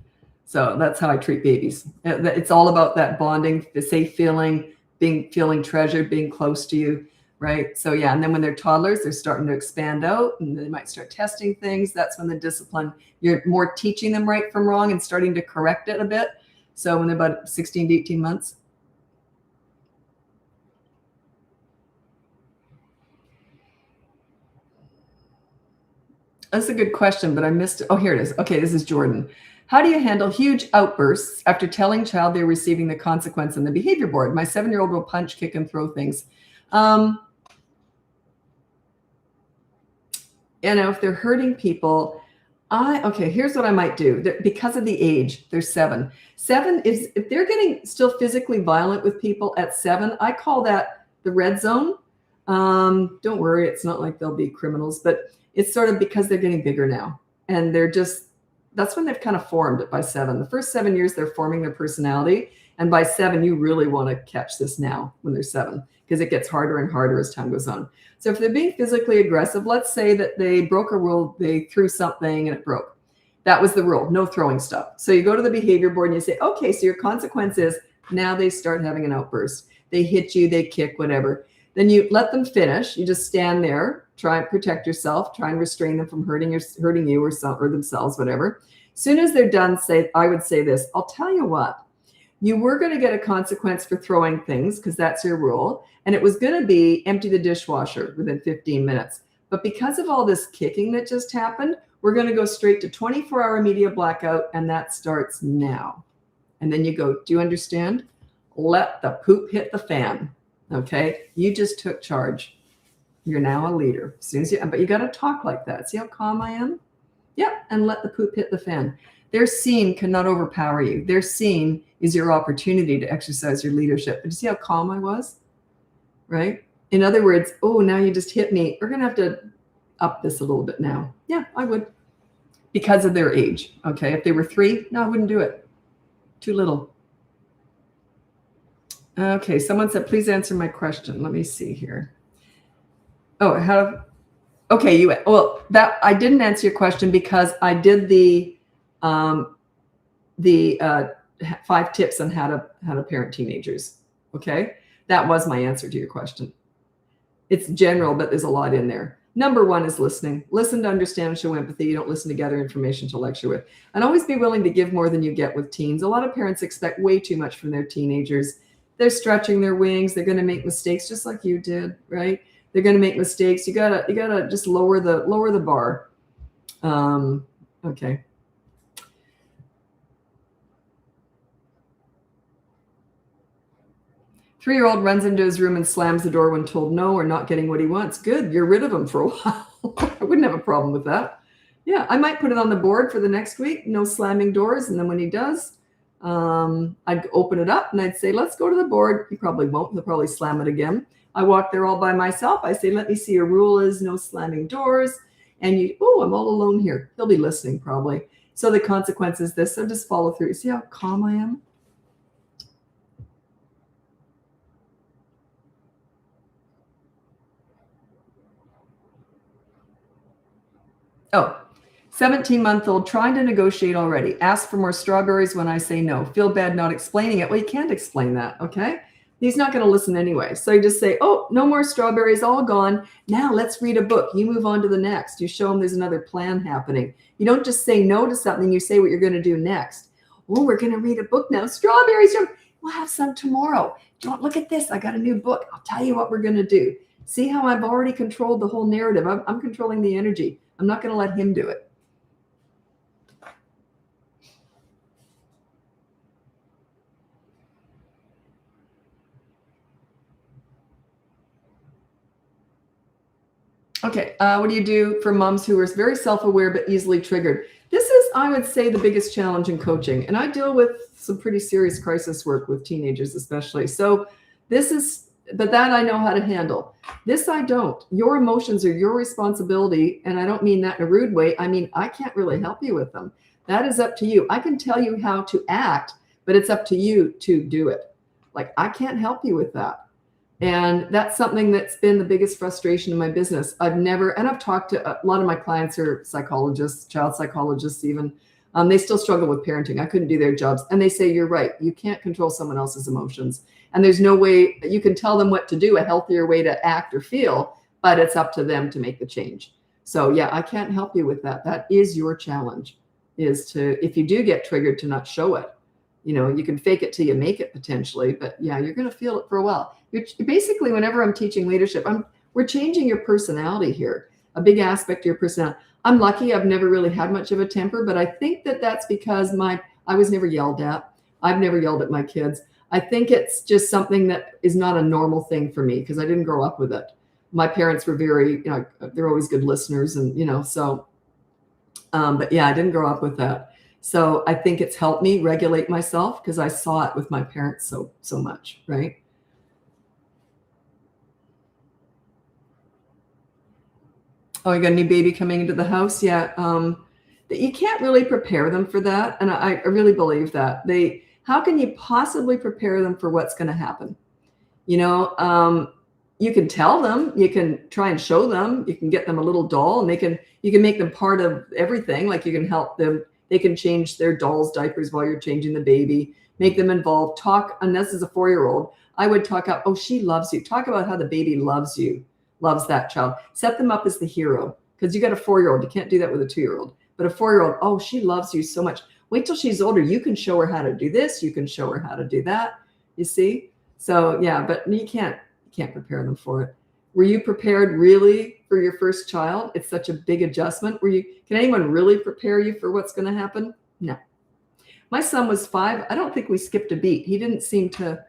So that's how I treat babies. It's all about that bonding, the safe feeling, feeling treasured, being close to you, right? So yeah, and then when they're toddlers, they're starting to expand out and they might start testing things. That's when the discipline, you're more teaching them right from wrong and starting to correct it a bit. So when they're about 16 to 18 months. That's a good question, but I missed it. Oh, here it is. Okay, this is Jordan. How do you handle huge outbursts after telling child they're receiving the consequence in the behavior board? My 7-year-old will punch, kick, and throw things. If they're hurting people, here's what I might do. Because of the age, they're 7. 7 is, if they're getting still physically violent with people at 7, I call that the red zone. Don't worry, it's not like they'll be criminals, but it's sort of because they're getting bigger now. And that's when they've kind of formed it by 7. The first 7 years, they're forming their personality. And by 7, you really want to catch this now when they're 7, because it gets harder and harder as time goes on. So if they're being physically aggressive, let's say that they broke a rule, they threw something and it broke. That was the rule, no throwing stuff. So you go to the behavior board and you say, okay, so your consequence is now they start having an outburst. They hit you, they kick, whatever. Then you let them finish. You just stand there, try and protect yourself, try and restrain them from hurting you or themselves, whatever. As soon as they're done, I would say this, I'll tell you what, you were going to get a consequence for throwing things because that's your rule. And it was going to be empty the dishwasher within 15 minutes. But because of all this kicking that just happened, we're going to go straight to 24-hour media blackout. And that starts now. And then you go, do you understand? Let the poop hit the fan. Okay. You just took charge. You're now a leader. But you got to talk like that. See how calm I am? Yeah. And let the poop hit the fan. Their scene cannot overpower you. Their scene is your opportunity to exercise your leadership. But you see how calm I was? Right? In other words, oh, now you just hit me. We're going to have to up this a little bit now. Yeah, I would. Because of their age. Okay. If they were 3, no, I wouldn't do it. Too little. Okay. Someone said, please answer my question. Let me see here. Oh, that I didn't answer your question because I did the 5 tips on how to parent teenagers. Okay. That was my answer to your question. It's general, but there's a lot in there. Number 1 is listening. Listen to understand and show empathy. You don't listen to gather information to lecture with. And always be willing to give more than you get with teens. A lot of parents expect way too much from their teenagers. They're stretching their wings. They're going to make mistakes just like you did, right? They're going to make mistakes. You gotta just lower the bar. Okay. Three-year-old runs into his room and slams the door when told no or not getting what he wants. Good. You're rid of him for a while. I wouldn't have a problem with that. Yeah, I might put it on the board for the next week. No slamming doors. And then when he does, I'd open it up and I'd say, let's go to the board. He probably won't. He'll probably slam it again. I walk there all by myself. I say, let me see, your rule is no slamming doors. And I'm all alone here. He'll be listening probably. So the consequence is this. So just follow through. See how calm I am? Oh, 17-month-old trying to negotiate already. Ask for more strawberries when I say no. Feel bad not explaining it. Well, you can't explain that, okay? He's not going to listen anyway. So you just say, oh, no more strawberries, all gone. Now let's read a book. You move on to the next. You show him there's another plan happening. You don't just say no to something. You say what you're going to do next. Oh, we're going to read a book now. Strawberries. We'll have some tomorrow. Don't look at this. I got a new book. I'll tell you what we're going to do. See how I've already controlled the whole narrative. I'm controlling the energy. I'm not going to let him do it. Okay, what do you do for moms who are very self-aware but easily triggered? This is, I would say, the biggest challenge in coaching. And I deal with some pretty serious crisis work with teenagers especially. So but that I know how to handle. This I don't. Your emotions are your responsibility. And I don't mean that in a rude way. I mean, I can't really help you with them. That is up to you. I can tell you how to act, but it's up to you to do it. Like, I can't help you with that. And that's something that's been the biggest frustration in my business. I've talked to a lot of my clients are psychologists, child psychologists even. They still struggle with parenting. I couldn't do their jobs. And they say, you're right. You can't control someone else's emotions. And there's no way you can tell them what to do, a healthier way to act or feel, but it's up to them to make the change. So yeah, I can't help you with that. That is your challenge, is to, if you do get triggered, to not show it. You can fake it till you make it potentially, but yeah, you're going to feel it for a while. You're basically, whenever I'm teaching leadership, we're changing your personality here, a big aspect of your personality. I'm lucky. I've never really had much of a temper, but I think that that's because I was never yelled at. I've never yelled at my kids. I think it's just something that is not a normal thing for me because I didn't grow up with it. My parents were very, they're always good listeners, and but yeah, I didn't grow up with that. So I think it's helped me regulate myself because I saw it with my parents so much, right? Oh, you got a new baby coming into the house? Yeah. You can't really prepare them for that. And I really believe that. How can you possibly prepare them for what's going to happen? You can tell them, you can try and show them, you can get them a little doll, and you can make them part of everything. Like you can help them. They can change their doll's diapers while you're changing the baby, make them involved, talk. And this is a 4-year-old. I would talk up, oh, she loves you. Talk about how the baby loves you, loves that child. Set them up as the hero, because you got a 4-year-old. You can't do that with a 2-year-old. But a 4-year-old, oh, she loves you so much. Wait till she's older. You can show her how to do this. You can show her how to do that. You see? So yeah, but you can't prepare them for it. Were you prepared really for your first child? It's such a big adjustment. Can anyone really prepare you for what's going to happen? No. My son was 5. I don't think we skipped a beat. He didn't seem to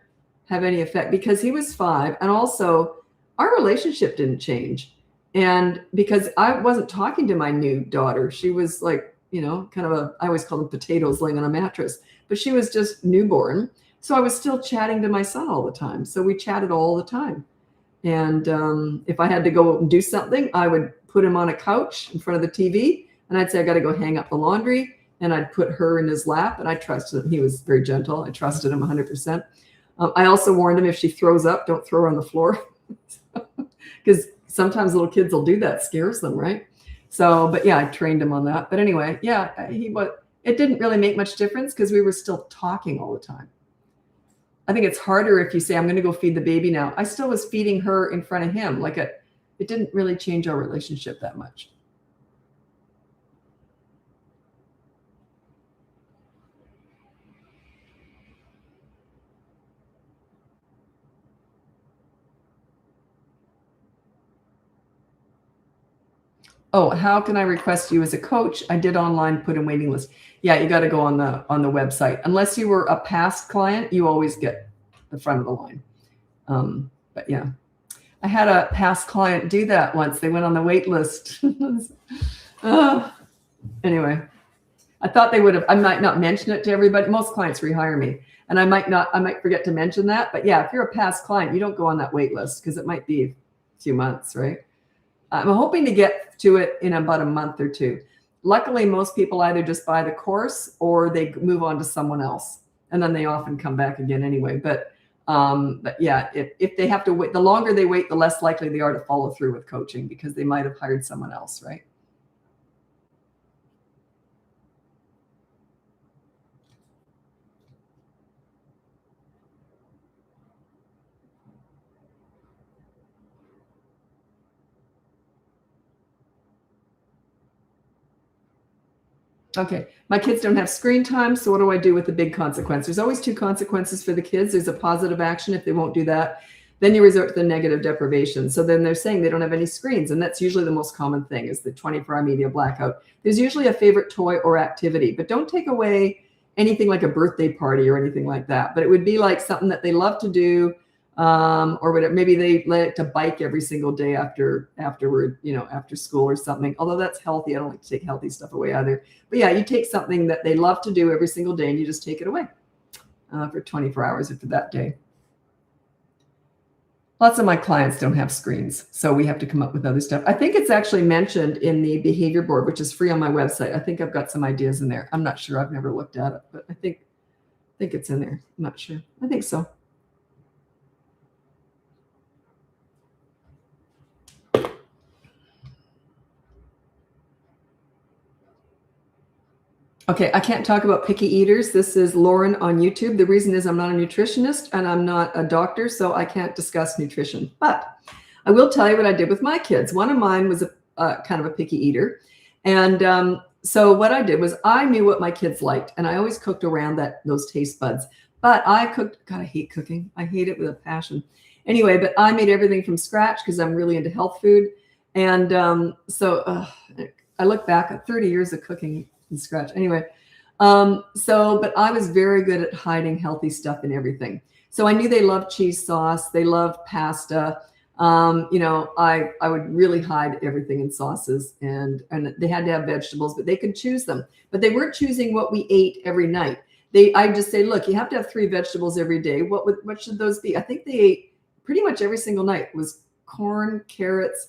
have any effect because he was 5. And also our relationship didn't change. And because I wasn't talking to my new daughter, she was like, kind of I always call them potatoes laying on a mattress, but she was just newborn. So I was still chatting to my son all the time. So we chatted all the time. And if I had to go and do something, I would put him on a couch in front of the TV, and I'd say, I got to go hang up the laundry. And I'd put her in his lap, and I trusted him. He was very gentle. I trusted him 100%. I also warned him, if she throws up, don't throw her on the floor. Because sometimes little kids will do that, scares them, right? So, but yeah, I trained him on that. But anyway, yeah, it didn't really make much difference because we were still talking all the time. I think it's harder if you say, I'm going to go feed the baby now. I still was feeding her in front of him. It didn't really change our relationship that much. Oh, how can I request you as a coach? I did online, put in waiting list. Yeah, you got to go on the website. Unless you were a past client, you always get the front of the line. But yeah, I had a past client do that once. They went on the wait list. Anyway, I thought they would have. I might not mention it to everybody. Most clients rehire me, and I might forget to mention that. But yeah, if you're a past client, you don't go on that wait list because it might be a few months, right? I'm hoping to get to it in about a month or 2. Luckily, most people either just buy the course or they move on to someone else, and then they often come back again anyway. But yeah, if they have to wait, the longer they wait, the less likely they are to follow through with coaching because they might have hired someone else, right? Okay, my kids don't have screen time, so what do I do with the big consequence? There's always 2 consequences for the kids. There's a positive action if they won't do that. Then you resort to the negative deprivation. So then they're saying they don't have any screens, and that's usually the most common thing is the 24-hour media blackout. There's usually a favorite toy or activity, but don't take away anything like a birthday party or anything like that. But it would be like something that they love to do, or whatever. Maybe they like to bike every single day afterward, after school or something. Although that's healthy. I don't like to take healthy stuff away either. But yeah, you take something that they love to do every single day and you just take it away for 24 hours after that day. Lots of my clients don't have screens, so we have to come up with other stuff. I think it's actually mentioned in the behavior board, which is free on my website. I think I've got some ideas in there. I'm not sure. I've never looked at it, but I think it's in there. I'm not sure. I think so. Okay, I can't talk about picky eaters. This is Lauren on YouTube. The reason is I'm not a nutritionist and I'm not a doctor, so I can't discuss nutrition. But I will tell you what I did with my kids. One of mine was a kind of a picky eater. And so what I did was I knew what my kids liked, and I always cooked around those taste buds. But I cooked, God, I hate cooking. I hate it with a passion. Anyway, but I made everything from scratch because I'm really into health food. And so I look back at 30 years of cooking from scratch. Anyway, but I was very good at hiding healthy stuff in everything. So I knew they loved cheese sauce. They loved pasta. I would really hide everything in sauces, and they had to have vegetables, but they could choose them. But they weren't choosing what we ate every night. I just say, look, you have to have 3 vegetables every day. What should those be? I think they ate pretty much every single night. It was corn, carrots,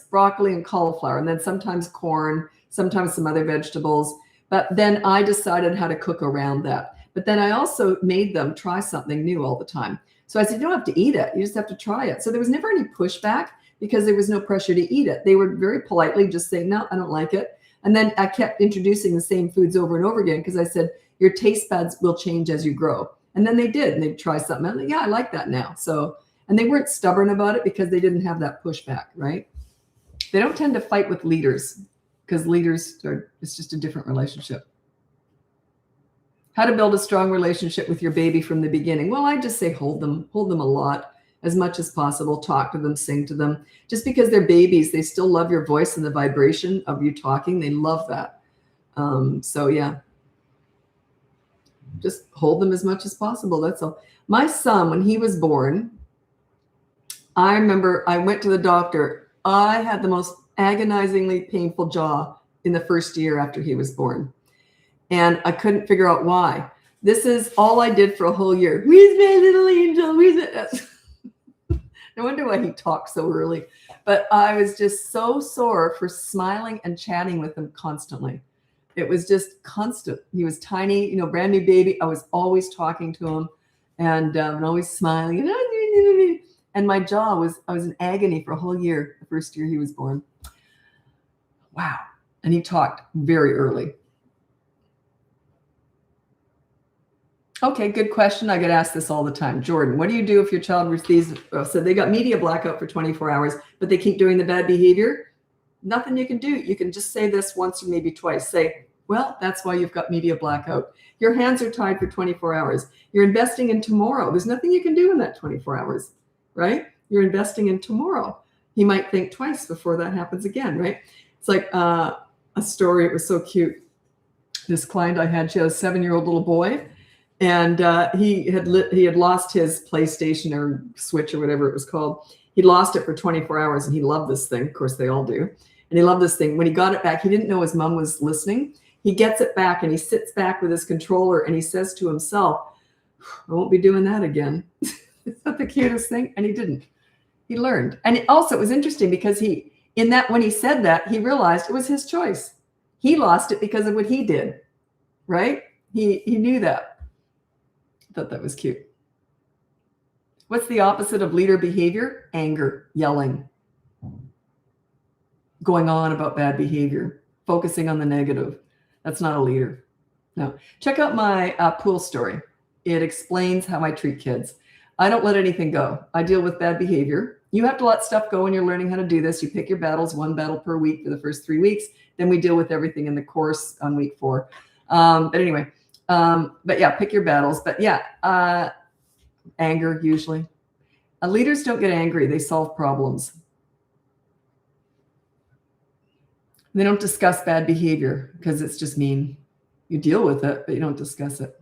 broccoli, and cauliflower, and then sometimes corn, sometimes some other vegetables. But then I decided how to cook around that. But then I also made them try something new all the time. So I said, you don't have to eat it. You just have to try it. So there was never any pushback because there was no pressure to eat it. They would very politely just say, no, I don't like it. And then I kept introducing the same foods over and over again because I said, your taste buds will change as you grow. And then they did. And they'd try something. I'm like, yeah, I like that now. So, and they weren't stubborn about it because they didn't have that pushback, right? They don't tend to fight with leaders because it's just a different relationship. How to build a strong relationship with your baby from the beginning. Well, I just say hold them a lot, as much as possible. Talk to them, sing to them. Just because they're babies, they still love your voice and the vibration of you talking. They love that. So yeah, just hold them as much as possible. That's all. My son, when he was born, I remember I went to the doctor. I had the most agonizingly painful jaw in the first year after he was born. And I couldn't figure out why. This is all I did for a whole year. Where's my little angel? No wonder why he talked so early. But I was just so sore for smiling and chatting with him constantly. It was just constant. He was tiny, brand new baby. I was always talking to him and always smiling. And my jaw I was in agony for a whole year, the first year he was born. Wow. And he talked very early. Okay, good question. I get asked this all the time. Jordan, what do you do if your child receives, so they got media blackout for 24 hours, but they keep doing the bad behavior? Nothing you can do. You can just say this once or maybe twice. Say, well, that's why you've got media blackout. Your hands are tied for 24 hours. You're investing in tomorrow. There's nothing you can do in that 24 hours, right? You're investing in tomorrow. He might think twice before that happens again, right? It's like a story. It was so cute. This client I had, she had a 7-year-old little boy. And he had lost his PlayStation or Switch or whatever it was called. He lost it for 24 hours and he loved this thing. Of course, they all do. And he loved this thing. When he got it back, he didn't know his mom was listening. He gets it back and he sits back with his controller and he says to himself, I won't be doing that again. Is that the cutest thing? And he didn't. He learned. And it was interesting because when he said that, he realized it was his choice. He lost it because of what he did, right? He knew that. Thought that was cute. What's the opposite of leader behavior? Anger, yelling, going on about bad behavior, focusing on the negative. That's not a leader. No. Check out my pool story. It explains how I treat kids. I don't let anything go. I deal with bad behavior. You have to let stuff go when you're learning how to do this. You pick your battles, 1 battle per week for the first 3 weeks. Then we deal with everything in the course on week 4. But anyway, but yeah, pick your battles. But yeah, anger usually. Leaders don't get angry. They solve problems. They don't discuss bad behavior because it's just mean. You deal with it, but you don't discuss it.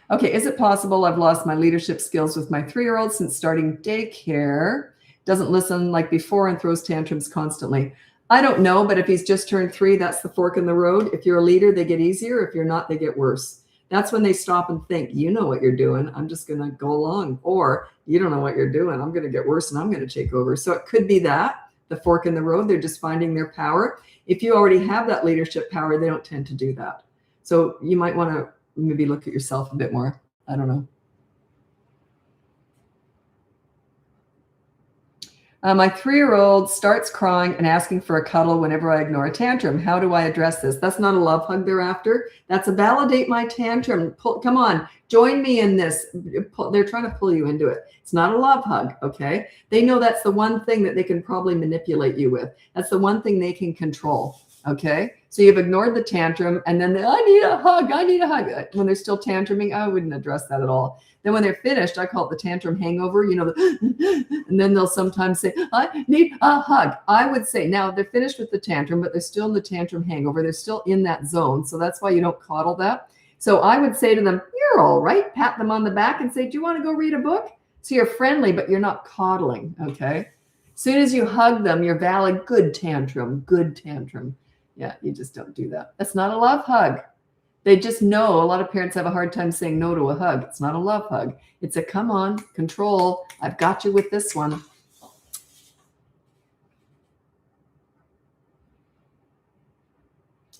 Okay, is it possible I've lost my leadership skills with my 3-year-old since starting daycare? Doesn't listen like before and throws tantrums constantly. I don't know, but if he's just turned 3, that's the fork in the road. If you're a leader, they get easier. If you're not, they get worse. That's when they stop and think, you know what you're doing. I'm just going to go along. Or you don't know what you're doing. I'm going to get worse and I'm going to take over. So it could be that, the fork in the road. They're just finding their power. If you already have that leadership power, they don't tend to do that. So you might want to maybe look at yourself a bit more. I don't know. My 3-year-old starts crying and asking for a cuddle whenever I ignore a tantrum. How do I address this? That's not a love hug they're after. That's a validate my tantrum. Come on, join me in this. They're trying to pull you into it. It's not a love hug, okay? They know that's the one thing that they can probably manipulate you with. That's the one thing they can control, okay? So you've ignored the tantrum, and then I need a hug. I need a hug. When they're still tantruming, I wouldn't address that at all. Then when they're finished, I call it the tantrum hangover, and then they'll sometimes say, I need a hug. I would say, now they're finished with the tantrum, but they're still in the tantrum hangover. They're still in that zone. So that's why you don't coddle that. So I would say to them, you're all right. Pat them on the back and say, do you want to go read a book? So you're friendly, but you're not coddling, okay? As soon as you hug them, you're valid, good tantrum, good tantrum. Yeah, you just don't do that. That's not a love hug. They just know. A lot of parents have a hard time saying no to a hug. It's not a love hug. It's a come on, control. I've got you with this one.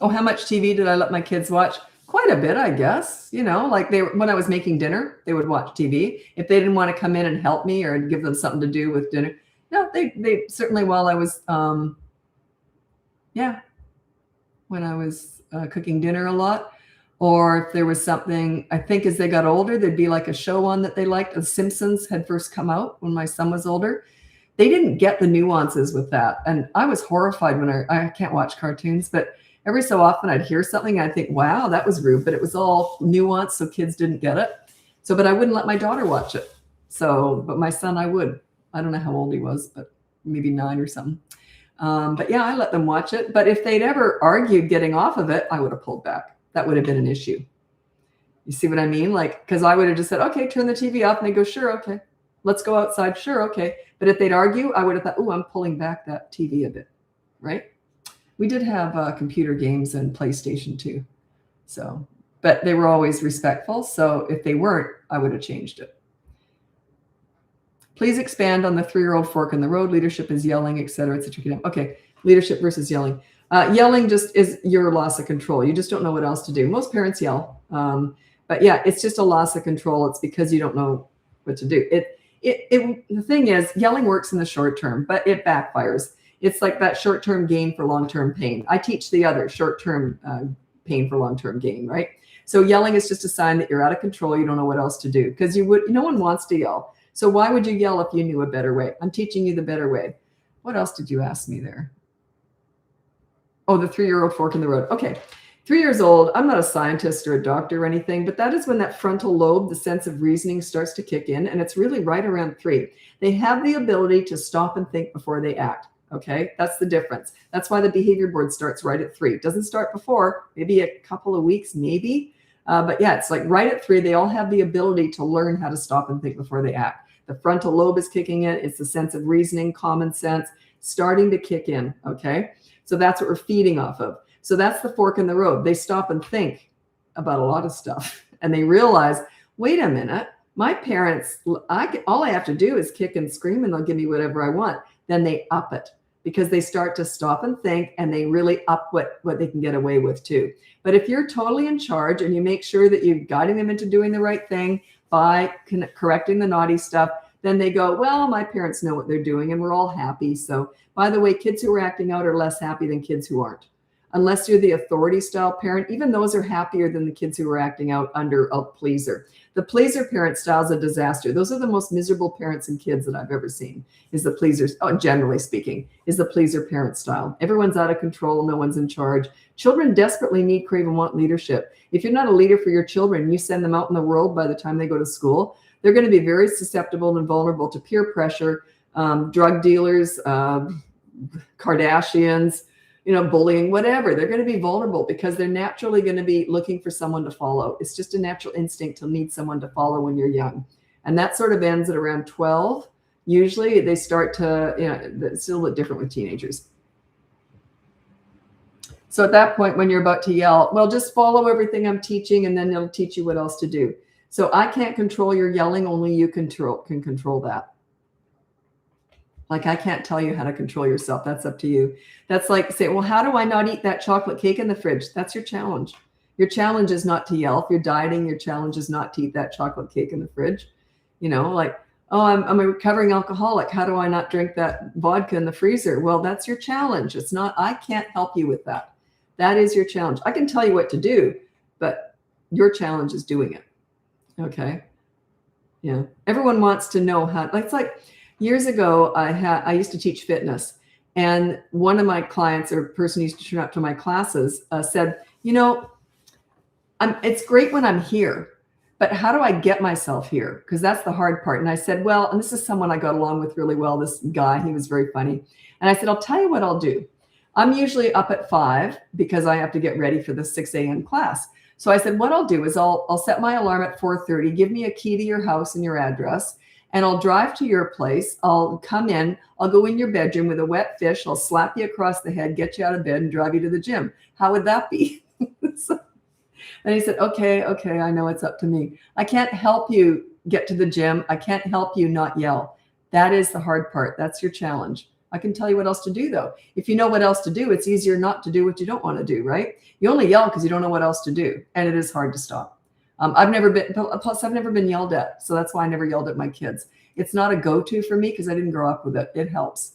Oh, how much TV did I let my kids watch? Quite a bit, I guess. Like when I was making dinner, they would watch TV. If they didn't want to come in and help me or give them something to do with dinner, no, they certainly, while I was, when I was cooking dinner a lot. Or if there was something, I think as they got older, there'd be like a show on that they liked. The Simpsons had first come out when my son was older. They didn't get the nuances with that. And I was horrified when I can't watch cartoons, but every so often I'd hear something and I'd think, wow, that was rude, but it was all nuanced, so kids didn't get it. So, but I wouldn't let my daughter watch it. So, but my son, I would. I don't know how old he was, but maybe 9 or something. But yeah, I let them watch it. But if they'd ever argued getting off of it, I would have pulled back. That would have been an issue. You see what I mean? Like, because I would have just said, okay, turn the TV off. And they go, sure, okay. Let's go outside. Sure, okay. But if they'd argue, I would have thought, oh, I'm pulling back that TV a bit, right? We did have computer games and PlayStation too. So, but they were always respectful. So if they weren't, I would have changed it. Please expand on the 3-year-old fork in the road. Leadership is yelling, et cetera. It's a tricky name. Okay, leadership versus yelling. Yelling just is your loss of control. You just don't know what else to do. Most parents yell. But yeah, it's just a loss of control. It's because you don't know what to do. The thing is, yelling works in the short term, but it backfires. It's like that short-term gain for long-term pain. I teach the other short-term pain for long-term gain, right? So yelling is just a sign that you're out of control. You don't know what else to do because no one wants to yell. So why would you yell if you knew a better way? I'm teaching you the better way. What else did you ask me there? Oh, the 3-year-old fork in the road. Okay. 3 years old. I'm not a scientist or a doctor or anything, but that is when that frontal lobe, the sense of reasoning, starts to kick in. And it's really right around 3. They have the ability to stop and think before they act. Okay. That's the difference. That's why the behavior board starts right at 3. It doesn't start before, maybe a couple of weeks, maybe. But yeah, it's like right at 3. They all have the ability to learn how to stop and think before they act. The frontal lobe is kicking in. It's the sense of reasoning, common sense starting to kick in. Okay. So that's what we're feeding off of. So that's the fork in the road. They stop and think about a lot of stuff and they realize, wait a minute, my parents, all I have to do is kick and scream and they'll give me whatever I want. Then they up it because they start to stop and think and they really up what they can get away with too. But if you're totally in charge and you make sure that you're guiding them into doing the right thing by correcting the naughty stuff, then they go, well, my parents know what they're doing and we're all happy. So by the way, kids who are acting out are less happy than kids who aren't. Unless you're the authority style parent, even those are happier than the kids who are acting out under a pleaser. The pleaser parent style is a disaster. Those are the most miserable parents and kids that I've ever seen, is the pleasers, generally speaking, is the pleaser parent style. Everyone's out of control. No one's in charge. Children desperately need, crave, and want leadership. If you're not a leader for your children, you send them out in the world by the time they go to school, they're going to be very susceptible and vulnerable to peer pressure, drug dealers, Kardashians, bullying, whatever. They're going to be vulnerable because they're naturally going to be looking for someone to follow. It's just a natural instinct to need someone to follow when you're young. And that sort of ends at around 12. Usually they start to, it's still a little different with teenagers. So at that point, when you're about to yell, well, just follow everything I'm teaching and then it'll teach you what else to do. So I can't control your yelling. Only you can control that. Like, I can't tell you how to control yourself. That's up to you. That's like say, well, how do I not eat that chocolate cake in the fridge? That's your challenge. Your challenge is not to yell. If you're dieting, your challenge is not to eat that chocolate cake in the fridge. Like, Oh, I'm a recovering alcoholic. How do I not drink that vodka in the freezer? Well, that's your challenge. It's not, I can't help you with that. That is your challenge. I can tell you what to do, but your challenge is doing it. Okay. Yeah. Everyone wants to know how, it's like years ago, I used to teach fitness, and one of my clients or person who used to turn up to my classes said, it's great when I'm here, but how do I get myself here? Because that's the hard part. And I said, well, and this is someone I got along with really well, this guy, he was very funny. And I said, I'll tell you what I'll do. I'm usually up at 5 because I have to get ready for the 6 a.m. class. So I said, what I'll do is I'll set my alarm at 4:30, give me a key to your house and your address, and I'll drive to your place. I'll come in, I'll go in your bedroom with a wet fish. I'll slap you across the head, get you out of bed, and drive you to the gym. How would that be? And he said, okay, I know it's up to me. I can't help you get to the gym. I can't help you not yell. That is the hard part. That's your challenge. I can tell you what else to do, though. If you know what else to do, it's easier not to do what you don't want to do, right? You only yell because you don't know what else to do, and it is hard to stop. I've never been yelled at, so that's why I never yelled at my kids. It's not a go-to for me because I didn't grow up with it. It helps.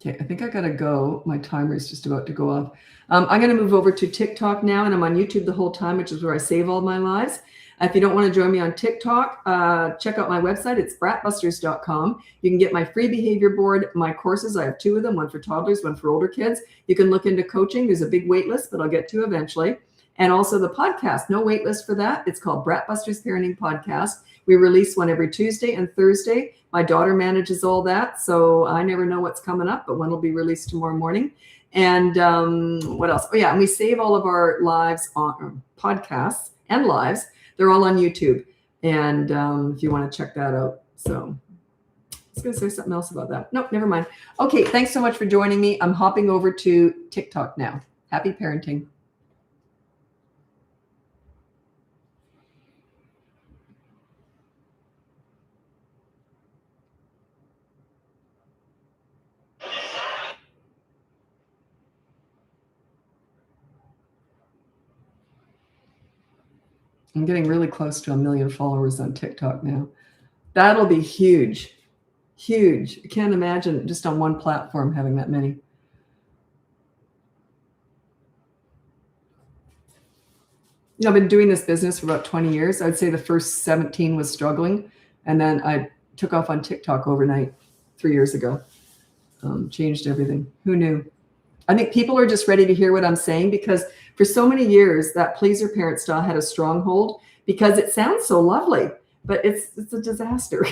Okay, I think I gotta go. My timer is just about to go off. I'm gonna move over to TikTok now, and I'm on YouTube the whole time, which is where I save all my lives. If you don't want to join me on TikTok, check out my website. It's BratBusters.com. You can get my free behavior board, my courses. I have 2 of them, one for toddlers, one for older kids. You can look into coaching. There's a big wait list that I'll get to eventually. And also the podcast, no wait list for that. It's called BratBusters Parenting Podcast. We release one every Tuesday and Thursday. My daughter manages all that, so I never know what's coming up, but one will be released tomorrow morning. And what else? Oh, yeah, and we save all of our lives on podcasts and lives. They're all on YouTube, and if you want to check that out. So I was going to say something else about that. Nope, never mind. Okay, thanks so much for joining me. I'm hopping over to TikTok now. Happy parenting. I'm getting really close to 1 million followers on TikTok now. That'll be huge. Huge. I can't imagine just on one platform having that many. I've been doing this business for about 20 years. I'd say the first 17 was struggling. And then I took off on TikTok overnight 3 years ago. Changed everything. Who knew? I think people are just ready to hear what I'm saying, because for so many years that pleaser parent style had a stronghold because it sounds so lovely, but it's a disaster.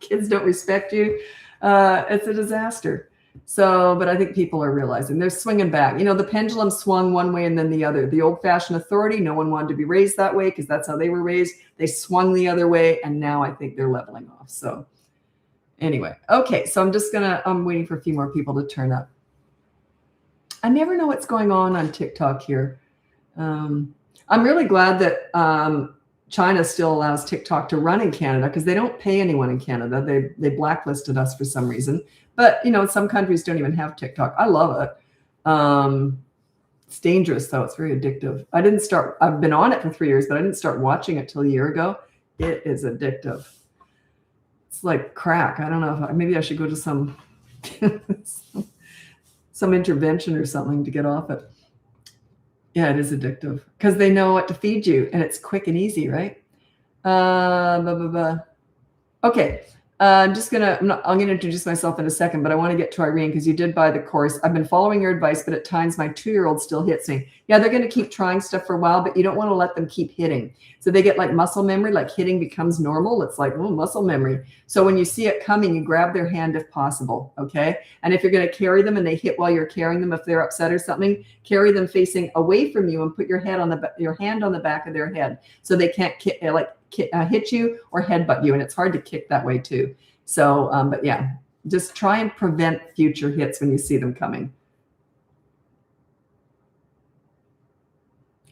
Kids don't respect you. It's a disaster. So, but I think people are realizing they're swinging back. The pendulum swung one way and then the other. The old-fashioned authority, no one wanted to be raised that way because that's how they were raised. They swung the other way, and now I think they're leveling off. So anyway, okay. So I'm waiting for a few more people to turn up. I never know what's going on TikTok here. I'm really glad that China still allows TikTok to run in Canada, because they don't pay anyone in Canada. They blacklisted us for some reason. But, some countries don't even have TikTok. I love it. It's dangerous, though. It's very addictive. I've been on it for 3 years, but I didn't start watching it till a year ago. It is addictive. It's like crack. I don't know maybe I should go to some intervention or something to get off it. Yeah, it is addictive because they know what to feed you, and it's quick and easy, right? Okay. I'm going to introduce myself in a second, but I want to get to Irene because you did buy the course. I've been following your advice, but at times my 2-year-old still hits me. Yeah, they're going to keep trying stuff for a while, but you don't want to let them keep hitting. So they get like muscle memory, like hitting becomes normal. It's like, muscle memory. So when you see it coming, you grab their hand if possible, okay? And if you're going to carry them and they hit while you're carrying them, if they're upset or something, carry them facing away from you and put your hand on the back of their head so they can't hit you or headbutt you, and it's hard to kick that way too. So, but yeah, just try and prevent future hits when you see them coming.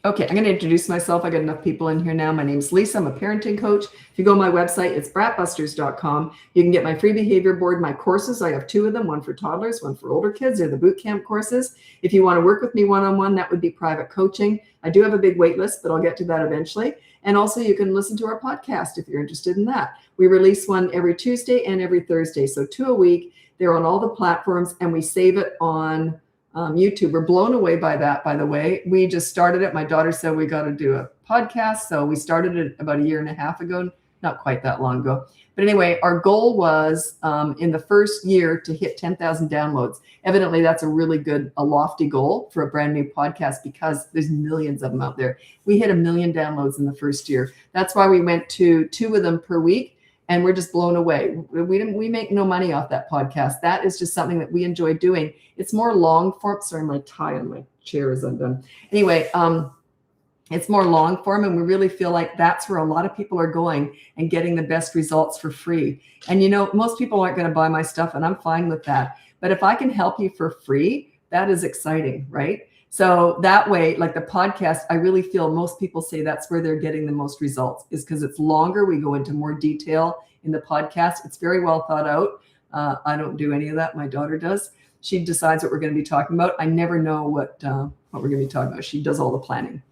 Okay, I'm going to introduce myself. I got enough people in here now. My name's Lisa. I'm a parenting coach. If you go to my website, it's BratBusters.com. You can get my free behavior board, my courses. I have 2 of them, one for toddlers, one for older kids. They're the boot camp courses. If you want to work with me one-on-one, that would be private coaching. I do have a big wait list, but I'll get to that eventually. And also you can listen to our podcast if you're interested in that. We release one every Tuesday and every Thursday. So 2 a week. They're on all the platforms, and we save it on YouTube. We're blown away by that, by the way. We just started it. My daughter said we got to do a podcast. So we started it about 1.5 years ago, not quite that long ago. But anyway, our goal was in the first year to hit 10,000 downloads. Evidently, that's a really good, a lofty goal for a brand new podcast because there's millions of them out there. We hit 1 million downloads in the first year. That's why we went to 2 of them per week. And we're just blown away. We make no money off that podcast. That is just something that we enjoy doing. It's more long form. Sorry, my tie on my chair is undone. Anyway, it's more long form, and we really feel like that's where a lot of people are going and getting the best results for free. And you know, most people aren't going to buy my stuff, and I'm fine with that. But if I can help you for free, that is exciting, right? So that way, like the podcast, I really feel most people say that's where they're getting the most results, is because it's longer. We go into more detail in the podcast. It's very well thought out. I don't do any of that. My daughter does. She decides what we're going to be talking about. I never know what we're going to be talking about. She does all the planning.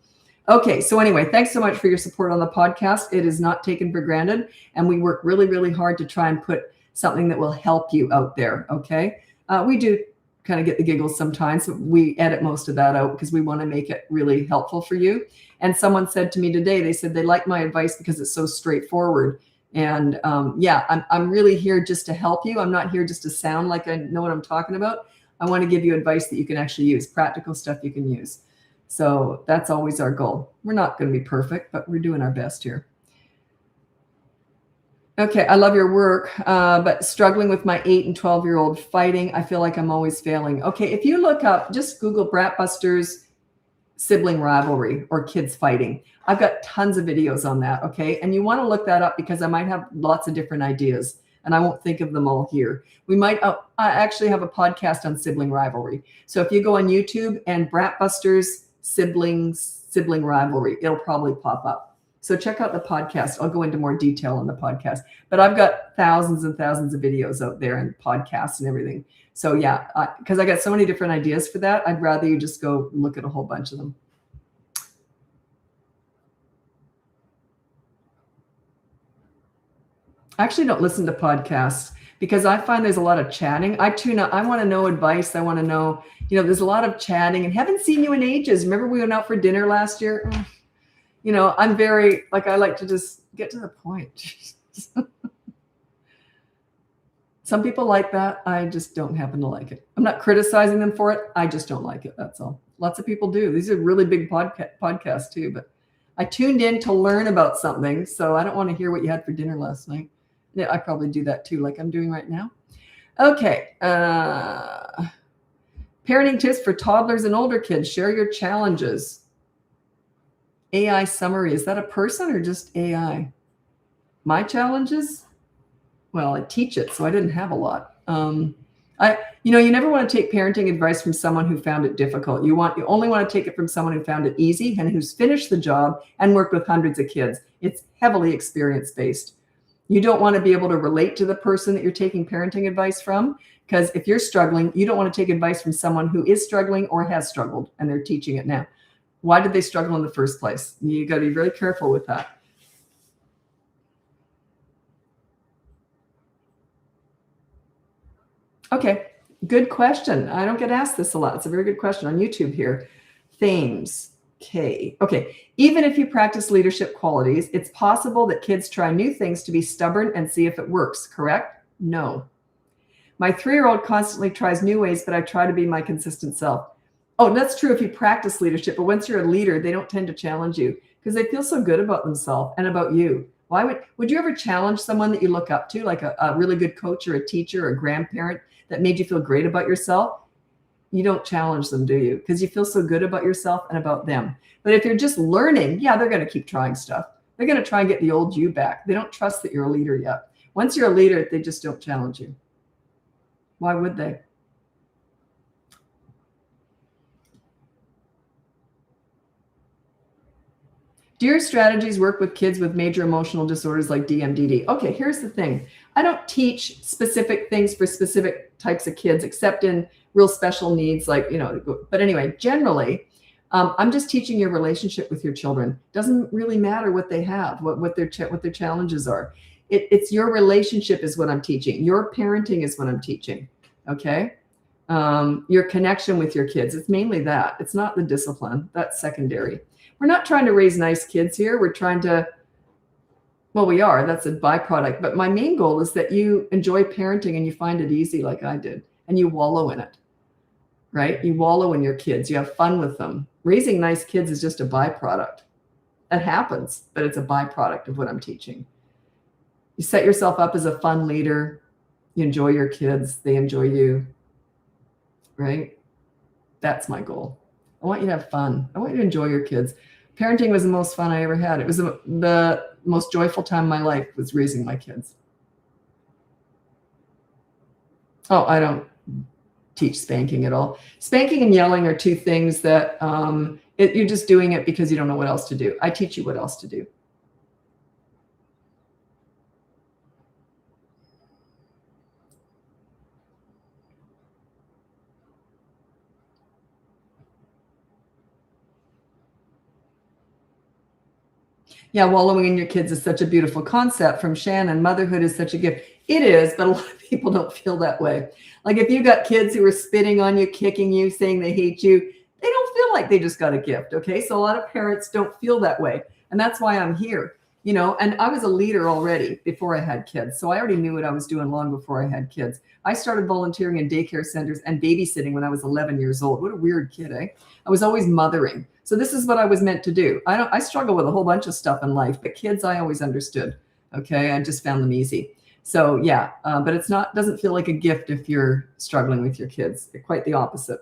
Okay, so anyway, thanks so much for your support on the podcast. It is not taken for granted, and we work really, really hard to try and put something that will help you out there, okay? We do kind of get the giggles sometimes. We edit most of that out because we want to make it really helpful for you. And someone said to me today, they said they like my advice because it's so straightforward. And yeah, I'm really here just to help you. I'm not here just to sound like I know what I'm talking about. I want to give you advice that you can actually use, practical stuff you can use. So that's always our goal. We're not going to be perfect, but we're doing our best here. Okay, I love your work, but struggling with my 8 and 12-year-old fighting. I feel like I'm always failing. Okay, if you look up, just Google BratBusters sibling rivalry or kids fighting. I've got tons of videos on that, okay? And you want to look that up because I might have lots of different ideas, and I won't think of them all here. We might I actually have a podcast on sibling rivalry. So if you go on YouTube and BratBusters sibling rivalry, it'll probably pop up. So check out the podcast. I'll go into more detail on the podcast. But I've got thousands and thousands of videos out there and podcasts and everything. So yeah, because I got so many different ideas for that, I'd rather you just go look at a whole bunch of them. I actually don't listen to podcasts because I find there's a lot of chatting. I tune out. I want to know advice. I want to know, there's a lot of chatting and haven't seen you in ages. Remember we went out for dinner last year? I'm very, I like to just get to the point. Some people like that. I just don't happen to like it. I'm not criticizing them for it. I just don't like it. That's all. Lots of people do. These are really big podcasts too, but I tuned in to learn about something. So I don't want to hear what you had for dinner last night. Yeah, I probably do that too, like I'm doing right now. Okay. Parenting tips for toddlers and older kids. Share your challenges. AI summary. Is that a person or just AI? My challenges? Well, I teach it, so I didn't have a lot. You never want to take parenting advice from someone who found it difficult. You only want to take it from someone who found it easy and who's finished the job and worked with hundreds of kids. It's heavily experience-based. You don't want to be able to relate to the person that you're taking parenting advice from, because if you're struggling, you don't want to take advice from someone who is struggling or has struggled and they're teaching it now. Why did they struggle in the first place? You got to be very careful with that. Okay, good question. I don't get asked this a lot. It's a very good question on YouTube here. Thames, K. Okay, even if you practice leadership qualities, it's possible that kids try new things to be stubborn and see if it works, correct? No. My 3-year-old constantly tries new ways, but I try to be my consistent self. Oh, that's true if you practice leadership, but once you're a leader, they don't tend to challenge you because they feel so good about themselves and about you. Why would you ever challenge someone that you look up to, like a really good coach or a teacher or a grandparent that made you feel great about yourself? You don't challenge them, do you? Because you feel so good about yourself and about them. But if you're just learning, yeah, they're going to keep trying stuff. They're going to try and get the old you back. They don't trust that you're a leader yet. Once you're a leader, they just don't challenge you. Why would they? Do your strategies work with kids with major emotional disorders like DMDD? Okay, here's the thing. I don't teach specific things for specific types of kids, except in real special needs, like, but anyway, generally, I'm just teaching your relationship with your children. Doesn't really matter what they have, what their challenges are. It's your relationship is what I'm teaching. Your parenting is what I'm teaching. Okay. Your connection with your kids. It's mainly that. It's not the discipline. That's secondary. We're not trying to raise nice kids here. We're trying to, well, we are. That's a byproduct. But my main goal is that you enjoy parenting and you find it easy like I did. And you wallow in it, right? You wallow in your kids. You have fun with them. Raising nice kids is just a byproduct. It happens, but it's a byproduct of what I'm teaching. You set yourself up as a fun leader. You enjoy your kids. They enjoy you, right? That's my goal. I want you to have fun. I want you to enjoy your kids. Parenting was the most fun I ever had. It was the most joyful time of my life was raising my kids. Oh, I don't teach spanking at all. Spanking and yelling are two things that you're just doing it because you don't know what else to do. I teach you what else to do. Yeah, wallowing in your kids is such a beautiful concept from Shannon. Motherhood is such a gift. It is, but a lot of people don't feel that way. Like if you got kids who are spitting on you, kicking you, saying they hate you, they don't feel like they just got a gift. Okay. So a lot of parents don't feel that way. And that's why I'm here, and I was a leader already before I had kids. So I already knew what I was doing long before I had kids. I started volunteering in daycare centers and babysitting when I was 11 years old. What a weird kid, eh? I was always mothering. So this is what I was meant to do. I struggle with a whole bunch of stuff in life, but kids, I always understood. Okay. I just found them easy. So yeah, but doesn't feel like a gift if you're struggling with your kids. Quite the opposite.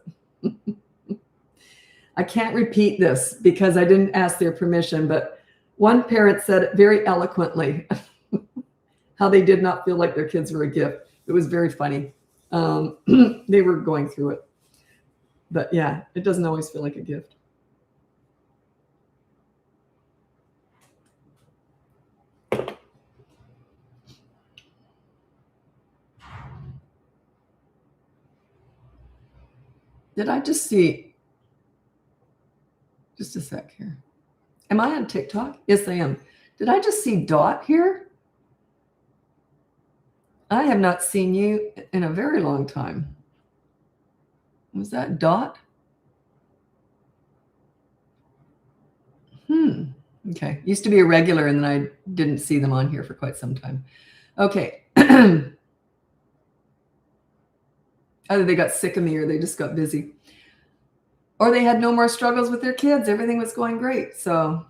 I can't repeat this because I didn't ask their permission, but one parent said it very eloquently, how they did not feel like their kids were a gift. It was very funny. They were going through it, but yeah, it doesn't always feel like a gift. Did I just see, just a sec here. Am I on TikTok? Yes, I am. Did I just see Dot here? I have not seen you in a very long time. Was that Dot? Okay. Used to be a regular and then I didn't see them on here for quite some time. Okay. Either they got sick of me or they just got busy. Or they had no more struggles with their kids. Everything was going great. So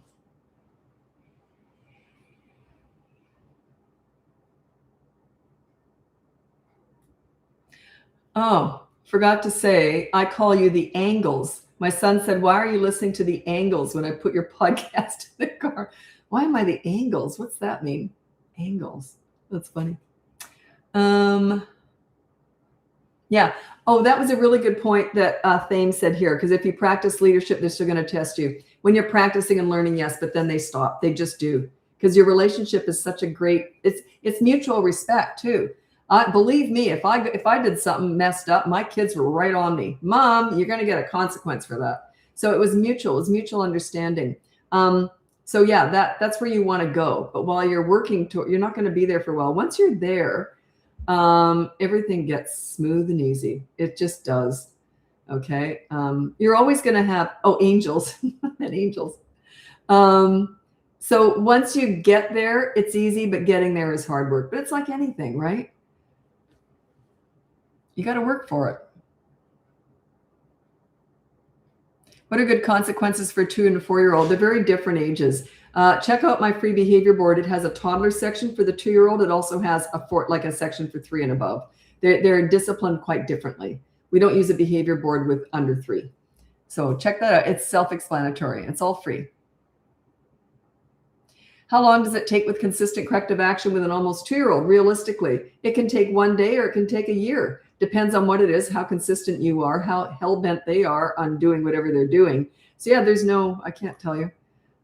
oh, forgot to say, I call you the Angles. My son said, why are you listening to the Angles when I put your podcast in the car? Why am I the Angles? What's that mean? Angles. That's funny. Yeah. Oh, that was a really good point that Thame said here, because if you practice leadership, they're still going to test you. When you're practicing and learning, yes, but then they stop. They just do. Because your relationship is such a great, it's mutual respect too. Believe me, if I did something messed up, my kids were right on me. Mom, you're going to get a consequence for that. So it was mutual understanding. So yeah, that's where you want to go. But while you're working, you're not going to be there for a while. Once you're there, everything gets smooth and easy. It just does. Okay. You're always going to have, angels and angels. So once you get there, it's easy, but getting there is hard work. But it's like anything, right? You got to work for it. What are good consequences for a 2 and a 4-year-old? They're very different ages. Check out my free behavior board. It has a toddler section for the 2-year-old. It also has a section for 3 and above. They're disciplined quite differently. We don't use a behavior board with under 3. So check that out. It's self-explanatory. It's all free. How long does it take with consistent corrective action with an almost 2-year-old? Realistically, it can take 1 day or it can take a year. Depends on what it is, how consistent you are, how hell-bent they are on doing whatever they're doing. So yeah, I can't tell you.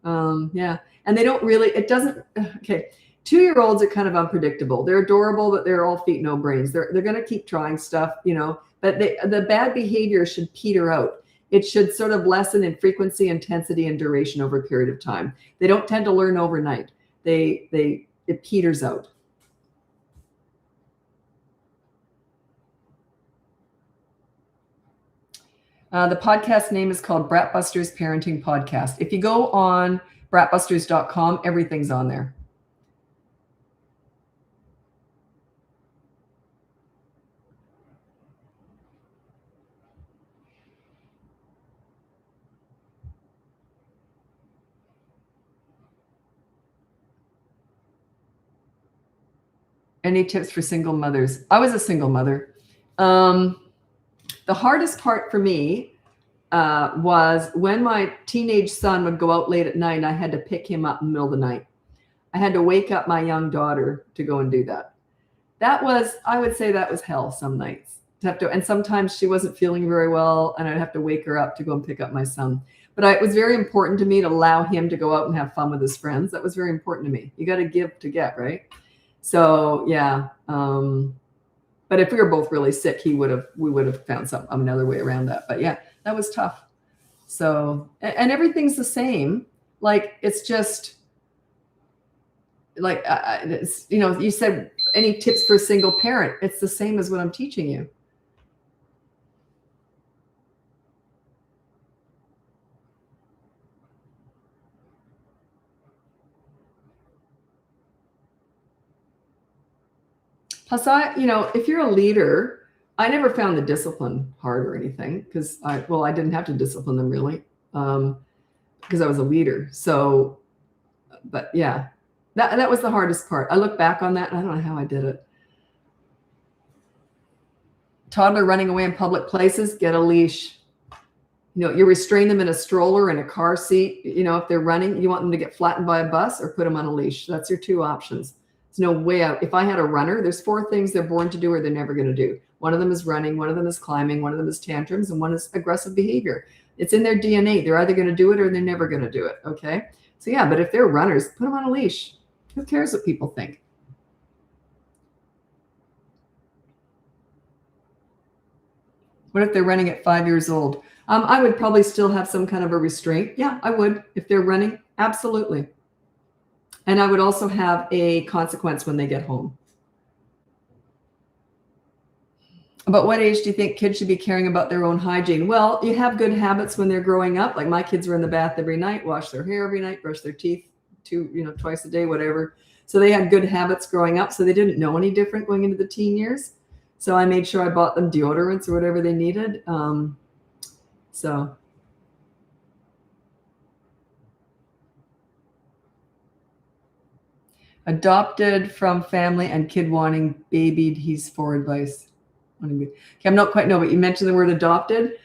Yeah. And they don't really, it doesn't, okay. 2-year-olds are kind of unpredictable. They're adorable, but they're all feet, no brains. They're going to keep trying stuff, but the bad behavior should peter out. It should sort of lessen in frequency, intensity, and duration over a period of time. They don't tend to learn overnight. It peters out. The podcast name is called BratBusters Parenting Podcast. If you go on BratBusters.com, everything's on there. Any tips for single mothers? I was a single mother. The hardest part for me was when my teenage son would go out late at night, I had to pick him up in the middle of the night. I had to wake up my young daughter to go and do that. I would say that was hell some nights. And sometimes she wasn't feeling very well, and I'd have to wake her up to go and pick up my son. But it was very important to me to allow him to go out and have fun with his friends. That was very important to me. You got to give to get, right? So yeah. But if we were both really sick, we would have found another way around that. But yeah, that was tough. So, and everything's the same. Like, it's just like, you said, any tips for a single parent? It's the same as what I'm teaching you. Plus, if you're a leader, I never found the discipline hard or anything because I didn't have to discipline them really because I was a leader. So, but yeah, that was the hardest part. I look back on that and I don't know how I did it. Toddler running away in public places, get a leash. You restrain them in a stroller, in a car seat. If they're running, you want them to get flattened by a bus or put them on a leash. That's your two options. There's no way out. If I had a runner, there's 4 things they're born to do or they're never going to do. One of them is running, one of them is climbing, one of them is tantrums, and one is aggressive behavior. It's in their DNA. They're either going to do it or they're never going to do it. Okay. So yeah, but if they're runners, put them on a leash. Who cares what people think? What if they're running at 5 years old? I would probably still have some kind of a restraint. Yeah, I would. If they're running, absolutely. And I would also have a consequence when they get home. About what age do you think kids should be caring about their own hygiene? Well, you have good habits when they're growing up. Like my kids were in the bath every night, wash their hair every night, brush their teeth twice a day, whatever. So they had good habits growing up. So they didn't know any different going into the teen years. So I made sure I bought them deodorants or whatever they needed. Adopted from family and kid wanting babied. He's for advice. Okay, I'm not quite know, but you mentioned the word adopted.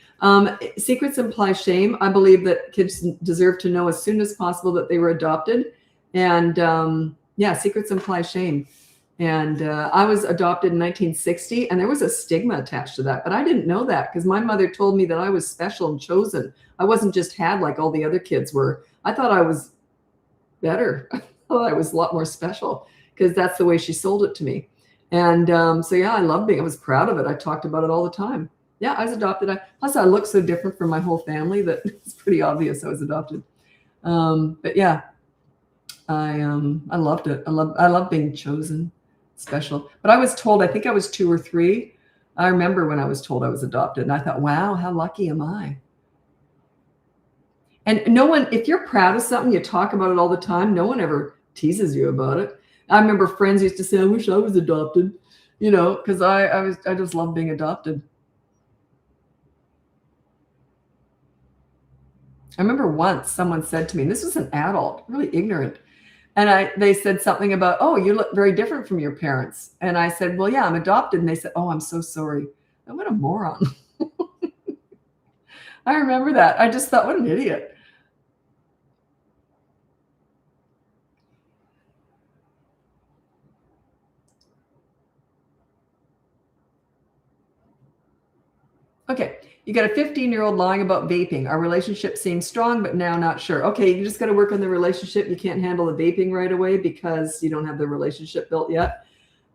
Secrets imply shame. I believe that kids deserve to know as soon as possible that they were adopted. And secrets imply shame. And I was adopted in 1960, and there was a stigma attached to that. But I didn't know that because my mother told me that I was special and chosen. I wasn't just had like all the other kids were. I thought I was better. I thought I was a lot more special because that's the way she sold it to me. And I loved being, I was proud of it. I talked about it all the time. Yeah, I was adopted. Plus, I look so different from my whole family that it's pretty obvious I was adopted. But yeah, I loved it. I love being chosen, special. But I was told, I think I was 2 or 3. I remember when I was told I was adopted, and I thought, wow, how lucky am I? And no one, if you're proud of something, you talk about it all the time. No one ever teases you about it. I remember friends used to say, I wish I was adopted, because I just love being adopted. I remember once someone said to me, and this was an adult, really ignorant, and they said something about, oh, you look very different from your parents. And I said, well, yeah, I'm adopted. And they said, oh, I'm so sorry. And what a moron. I remember that. I just thought, what an idiot. Okay. You got a 15-year-old lying about vaping. Our relationship seems strong, but now not sure. Okay, you just got to work on the relationship. You can't handle the vaping right away because you don't have the relationship built yet.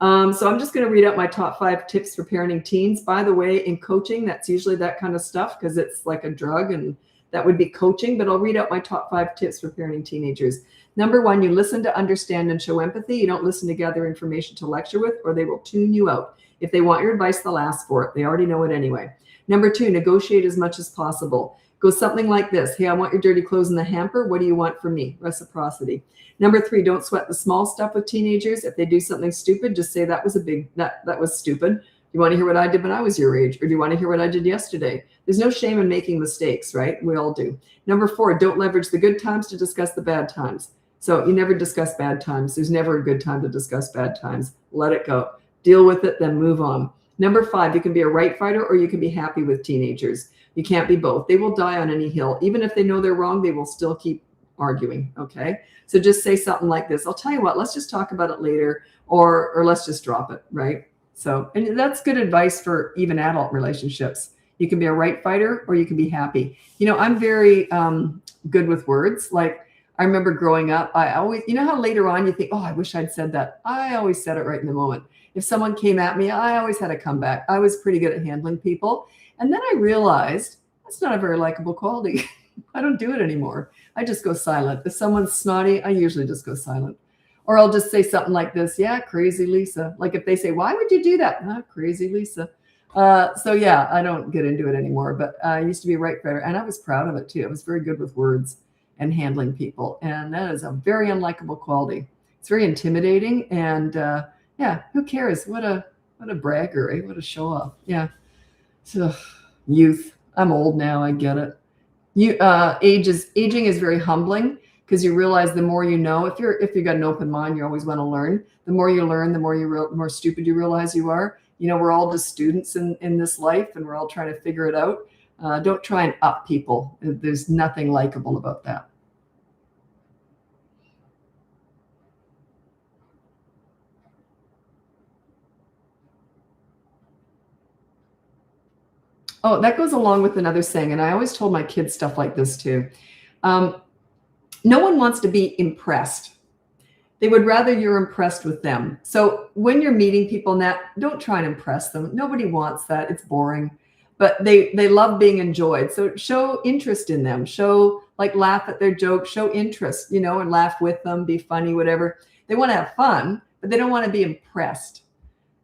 So I'm just going to read out my top 5 tips for parenting teens. By the way, in coaching, that's usually that kind of stuff because it's like a drug and that would be coaching, but I'll read out my top 5 tips for parenting teenagers. Number 1, you listen to understand and show empathy. You don't listen to gather information to lecture with, or they will tune you out. If they want your advice, they'll ask for it. They already know it anyway. Number 2, negotiate as much as possible. Go something like this. Hey, I want your dirty clothes in the hamper. What do you want from me? Reciprocity. Number 3, don't sweat the small stuff with teenagers. If they do something stupid, just say that was stupid. You want to hear what I did when I was your age, or do you want to hear what I did yesterday? There's no shame in making mistakes, right? We all do. Number 4, don't leverage the good times to discuss the bad times. So you never discuss bad times. There's never a good time to discuss bad times. Let it go. Deal with it, then move on. Number 5, you can be a right fighter or you can be happy with teenagers. You can't be both. They will die on any hill. Even if they know they're wrong, they will still keep arguing, okay? So just say something like this. I'll tell you what, let's just talk about it later, or let's just drop it, right? So, and that's good advice for even adult relationships. You can be a right fighter or you can be happy. You know, I'm very good with words. Like I remember growing up, I always, you know how later on you think, oh, I wish I'd said that. I always said it right in the moment. If someone came at me, I always had a comeback. I was pretty good at handling people. And then I realized that's not a very likable quality. I don't do it anymore. I just go silent. If someone's snotty, I usually just go silent. Or I'll just say something like this. Yeah, crazy Lisa. Like if they say, why would you do that? Ah, crazy Lisa. So yeah, I don't get into it anymore, but I used to be a right fighter and I was proud of it too. I was very good with words and handling people. And that is a very unlikable quality. It's very intimidating. And yeah, who cares? What a bragger, eh? What a show off. Yeah. So youth. I'm old now. I get it. Aging is very humbling because you realize the more you know, if you got an open mind, you always want to learn. The more you learn, the more stupid you realize you are. You know, we're all just students in this life and we're all trying to figure it out. Don't try and up people. There's nothing likable about that. Oh, that goes along with another saying, and I always told my kids stuff like this too. No one wants to be impressed. They would rather you're impressed with them. So when you're meeting people now, don't try and impress them. Nobody wants that. It's boring. But they love being enjoyed. So show interest in them. Show, like, laugh at their jokes. Show interest, you know, and laugh with them. Be funny, whatever. They want to have fun, but they don't want to be impressed,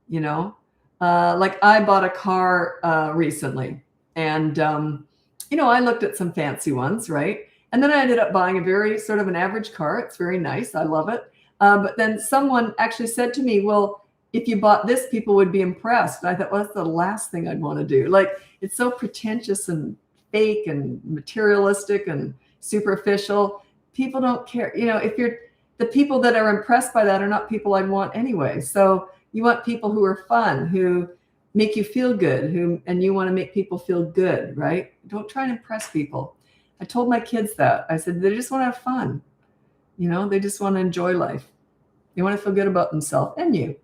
you know. Like I bought a car recently, and you know, I looked at some fancy ones, right? And then I ended up buying a very sort of an average car. It's very nice. I love it. But then someone actually said to me, well, if you bought this, people would be impressed. And I thought, well, that's the last thing I'd want to do. Like, it's so pretentious and fake and materialistic and superficial. People don't care. You know, the people that are impressed by that are not people I'd want anyway. So you want people who are fun, who make you feel good, and you want to make people feel good, right? Don't try and impress people. I told my kids that. I said, they just want to have fun. You know, they just want to enjoy life. They want to feel good about themselves and you.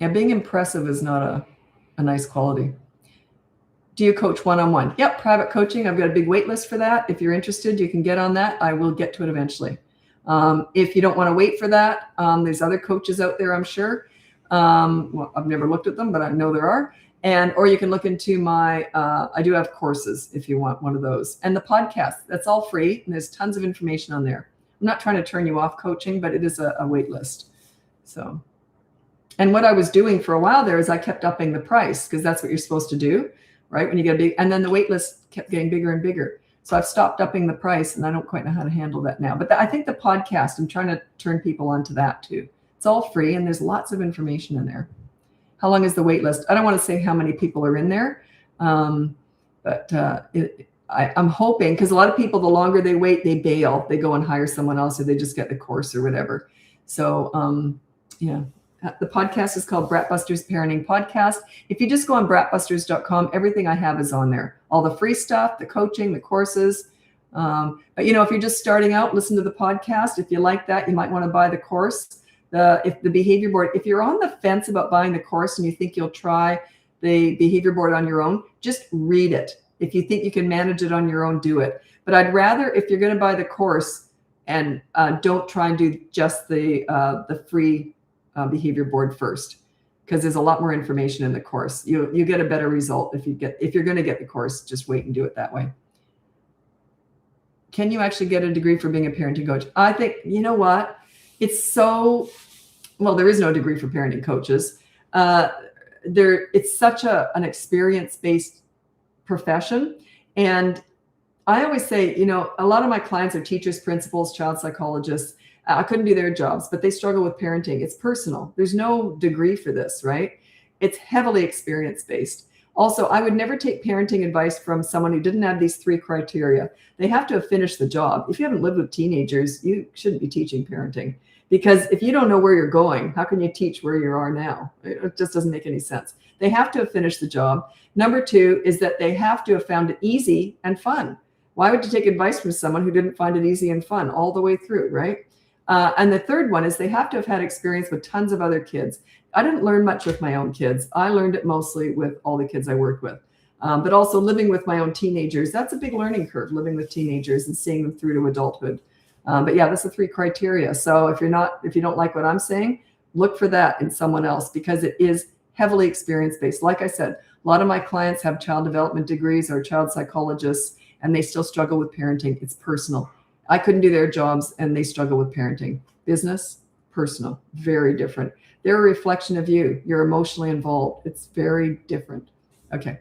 Yeah, being impressive is not a nice quality. Do you coach one-on-one? Yep, private coaching. I've got a big wait list for that. If you're interested, you can get on that. I will get to it eventually. If you don't want to wait for that, there's other coaches out there, I'm sure. Well, I've never looked at them, but I know there are. Or you can look into my, I do have courses if you want one of those. And the podcast, that's all free. And there's tons of information on there. I'm not trying to turn you off coaching, but it is a wait list. So, and what I was doing for a while there is I kept upping the price because that's what you're supposed to do, right? When you get a big, and then the wait list kept getting bigger and bigger. So I've stopped upping the price and I don't quite know how to handle that now. But I think the podcast, I'm trying to turn people onto that too. It's all free and there's lots of information in there. How long is the wait list? I don't want to say how many people are in there, but I'm hoping, because a lot of people, the longer they wait, they bail. They go and hire someone else or they just get the course or whatever. So yeah, the podcast is called BratBusters Parenting Podcast. If you just go on BratBusters.com, everything I have is on there. All the free stuff, the coaching, the courses. But, you know, if you're just starting out, listen to the podcast. If you like that, you might want to buy the course. if the behavior board, if you're on the fence about buying the course and you think you'll try the behavior board on your own, just read it. If you think you can manage it on your own, do it. But I'd rather, if you're going to buy the course, and don't try and do just the free behavior board first, because there's a lot more information in the course. You get a better result if you're going to get the course. Just wait and do it that way. Can you actually get a degree for being a parenting coach? I think, you know what? It's so, well, there is no degree for parenting coaches. It's such an experience-based profession. And I always say, a lot of my clients are teachers, principals, child psychologists. I couldn't do their jobs, but they struggle with parenting. It's personal. There's no degree for this, right? It's heavily experience-based. Also, I would never take parenting advice from someone who didn't have these 3 criteria. They have to have finished the job. If you haven't lived with teenagers, you shouldn't be teaching parenting, because if you don't know where you're going, how can you teach where you are now? It just doesn't make any sense. They have to have finished the job. Number 2 is that they have to have found it easy and fun. Why would you take advice from someone who didn't find it easy and fun all the way through, right? And the third one is they have to have had experience with tons of other kids. I didn't learn much with my own kids. I learned it mostly with all the kids I worked with. But also living with my own teenagers, that's a big learning curve, living with teenagers and seeing them through to adulthood. But yeah, that's the 3 criteria. So if you don't like what I'm saying, look for that in someone else, because it is heavily experience-based. Like I said, a lot of my clients have child development degrees or child psychologists, and they still struggle with parenting. It's personal. I couldn't do their jobs and they struggle with parenting. Business, personal, very different. They're a reflection of you. You're emotionally involved. It's very different. Okay.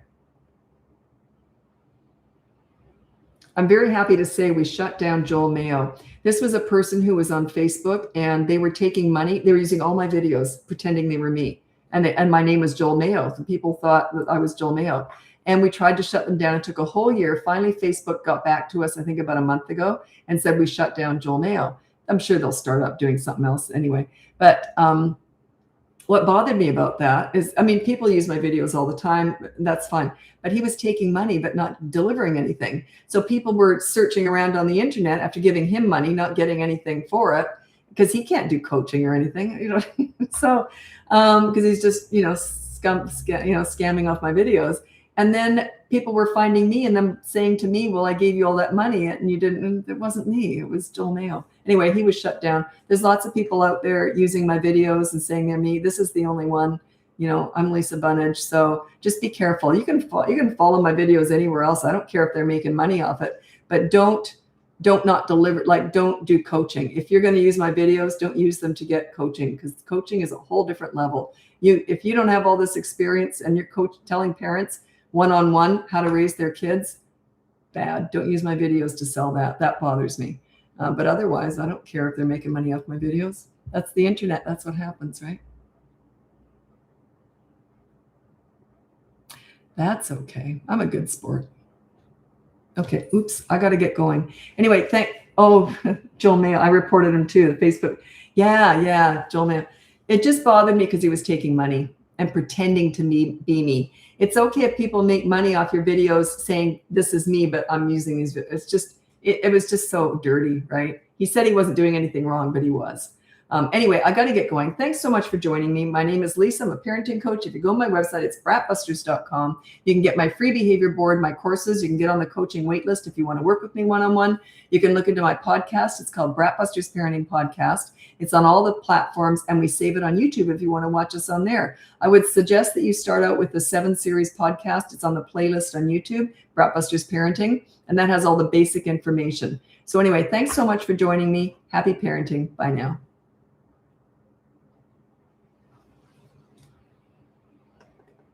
I'm very happy to say we shut down Joel Mayo. This was a person who was on Facebook, and they were taking money. They were using all my videos, pretending they were me. And my name was Joel Mayo. So people thought that I was Joel Mayo. And we tried to shut them down. It took a whole year. Finally, Facebook got back to us, I think about a month ago, and said we shut down Joel Mayo. I'm sure they'll start up doing something else anyway. But what bothered me about that is, people use my videos all the time. That's fine. But he was taking money, but not delivering anything. So people were searching around on the internet after giving him money, not getting anything for it, because he can't do coaching or anything, So, because he's just, scamming off my videos. And then people were finding me and them saying to me, well, I gave you all that money and you didn't. It wasn't me. It was Joel Mayo. Anyway, he was shut down. There's lots of people out there using my videos and saying they're me. This is the only one. I'm Lisa Bunnage. So just be careful. You can follow my videos anywhere else. I don't care if they're making money off it, but don't not deliver. Don't do coaching. If you're going to use my videos, don't use them to get coaching, because coaching is a whole different level. If you don't have all this experience and you're telling parents one-on-one how to raise their kids, bad. Don't use my videos to sell that. That bothers me. But otherwise, I don't care if they're making money off my videos. That's the internet. That's what happens, right? That's okay. I'm a good sport. Okay. Oops. I got to get going. Anyway, Joel Mayo. I reported him too. The Facebook. Yeah. Joel Mayo. It just bothered me because he was taking money and pretending to be me. It's okay if people make money off your videos saying this is me, but I'm using these. It was just so dirty, right? He said he wasn't doing anything wrong, but he was. Anyway, I got to get going. Thanks so much for joining me. My name is Lisa. I'm a parenting coach. If you go to my website, it's BratBusters.com. You can get my free behavior board, my courses. You can get on the coaching waitlist if you want to work with me one-on-one. You can look into my podcast. It's called BratBusters Parenting Podcast. It's on all the platforms, and we save it on YouTube if you want to watch us on there. I would suggest that you start out with the 7-series podcast. It's on the playlist on YouTube, BratBusters Parenting, and that has all the basic information. So anyway, thanks so much for joining me. Happy parenting. Bye now.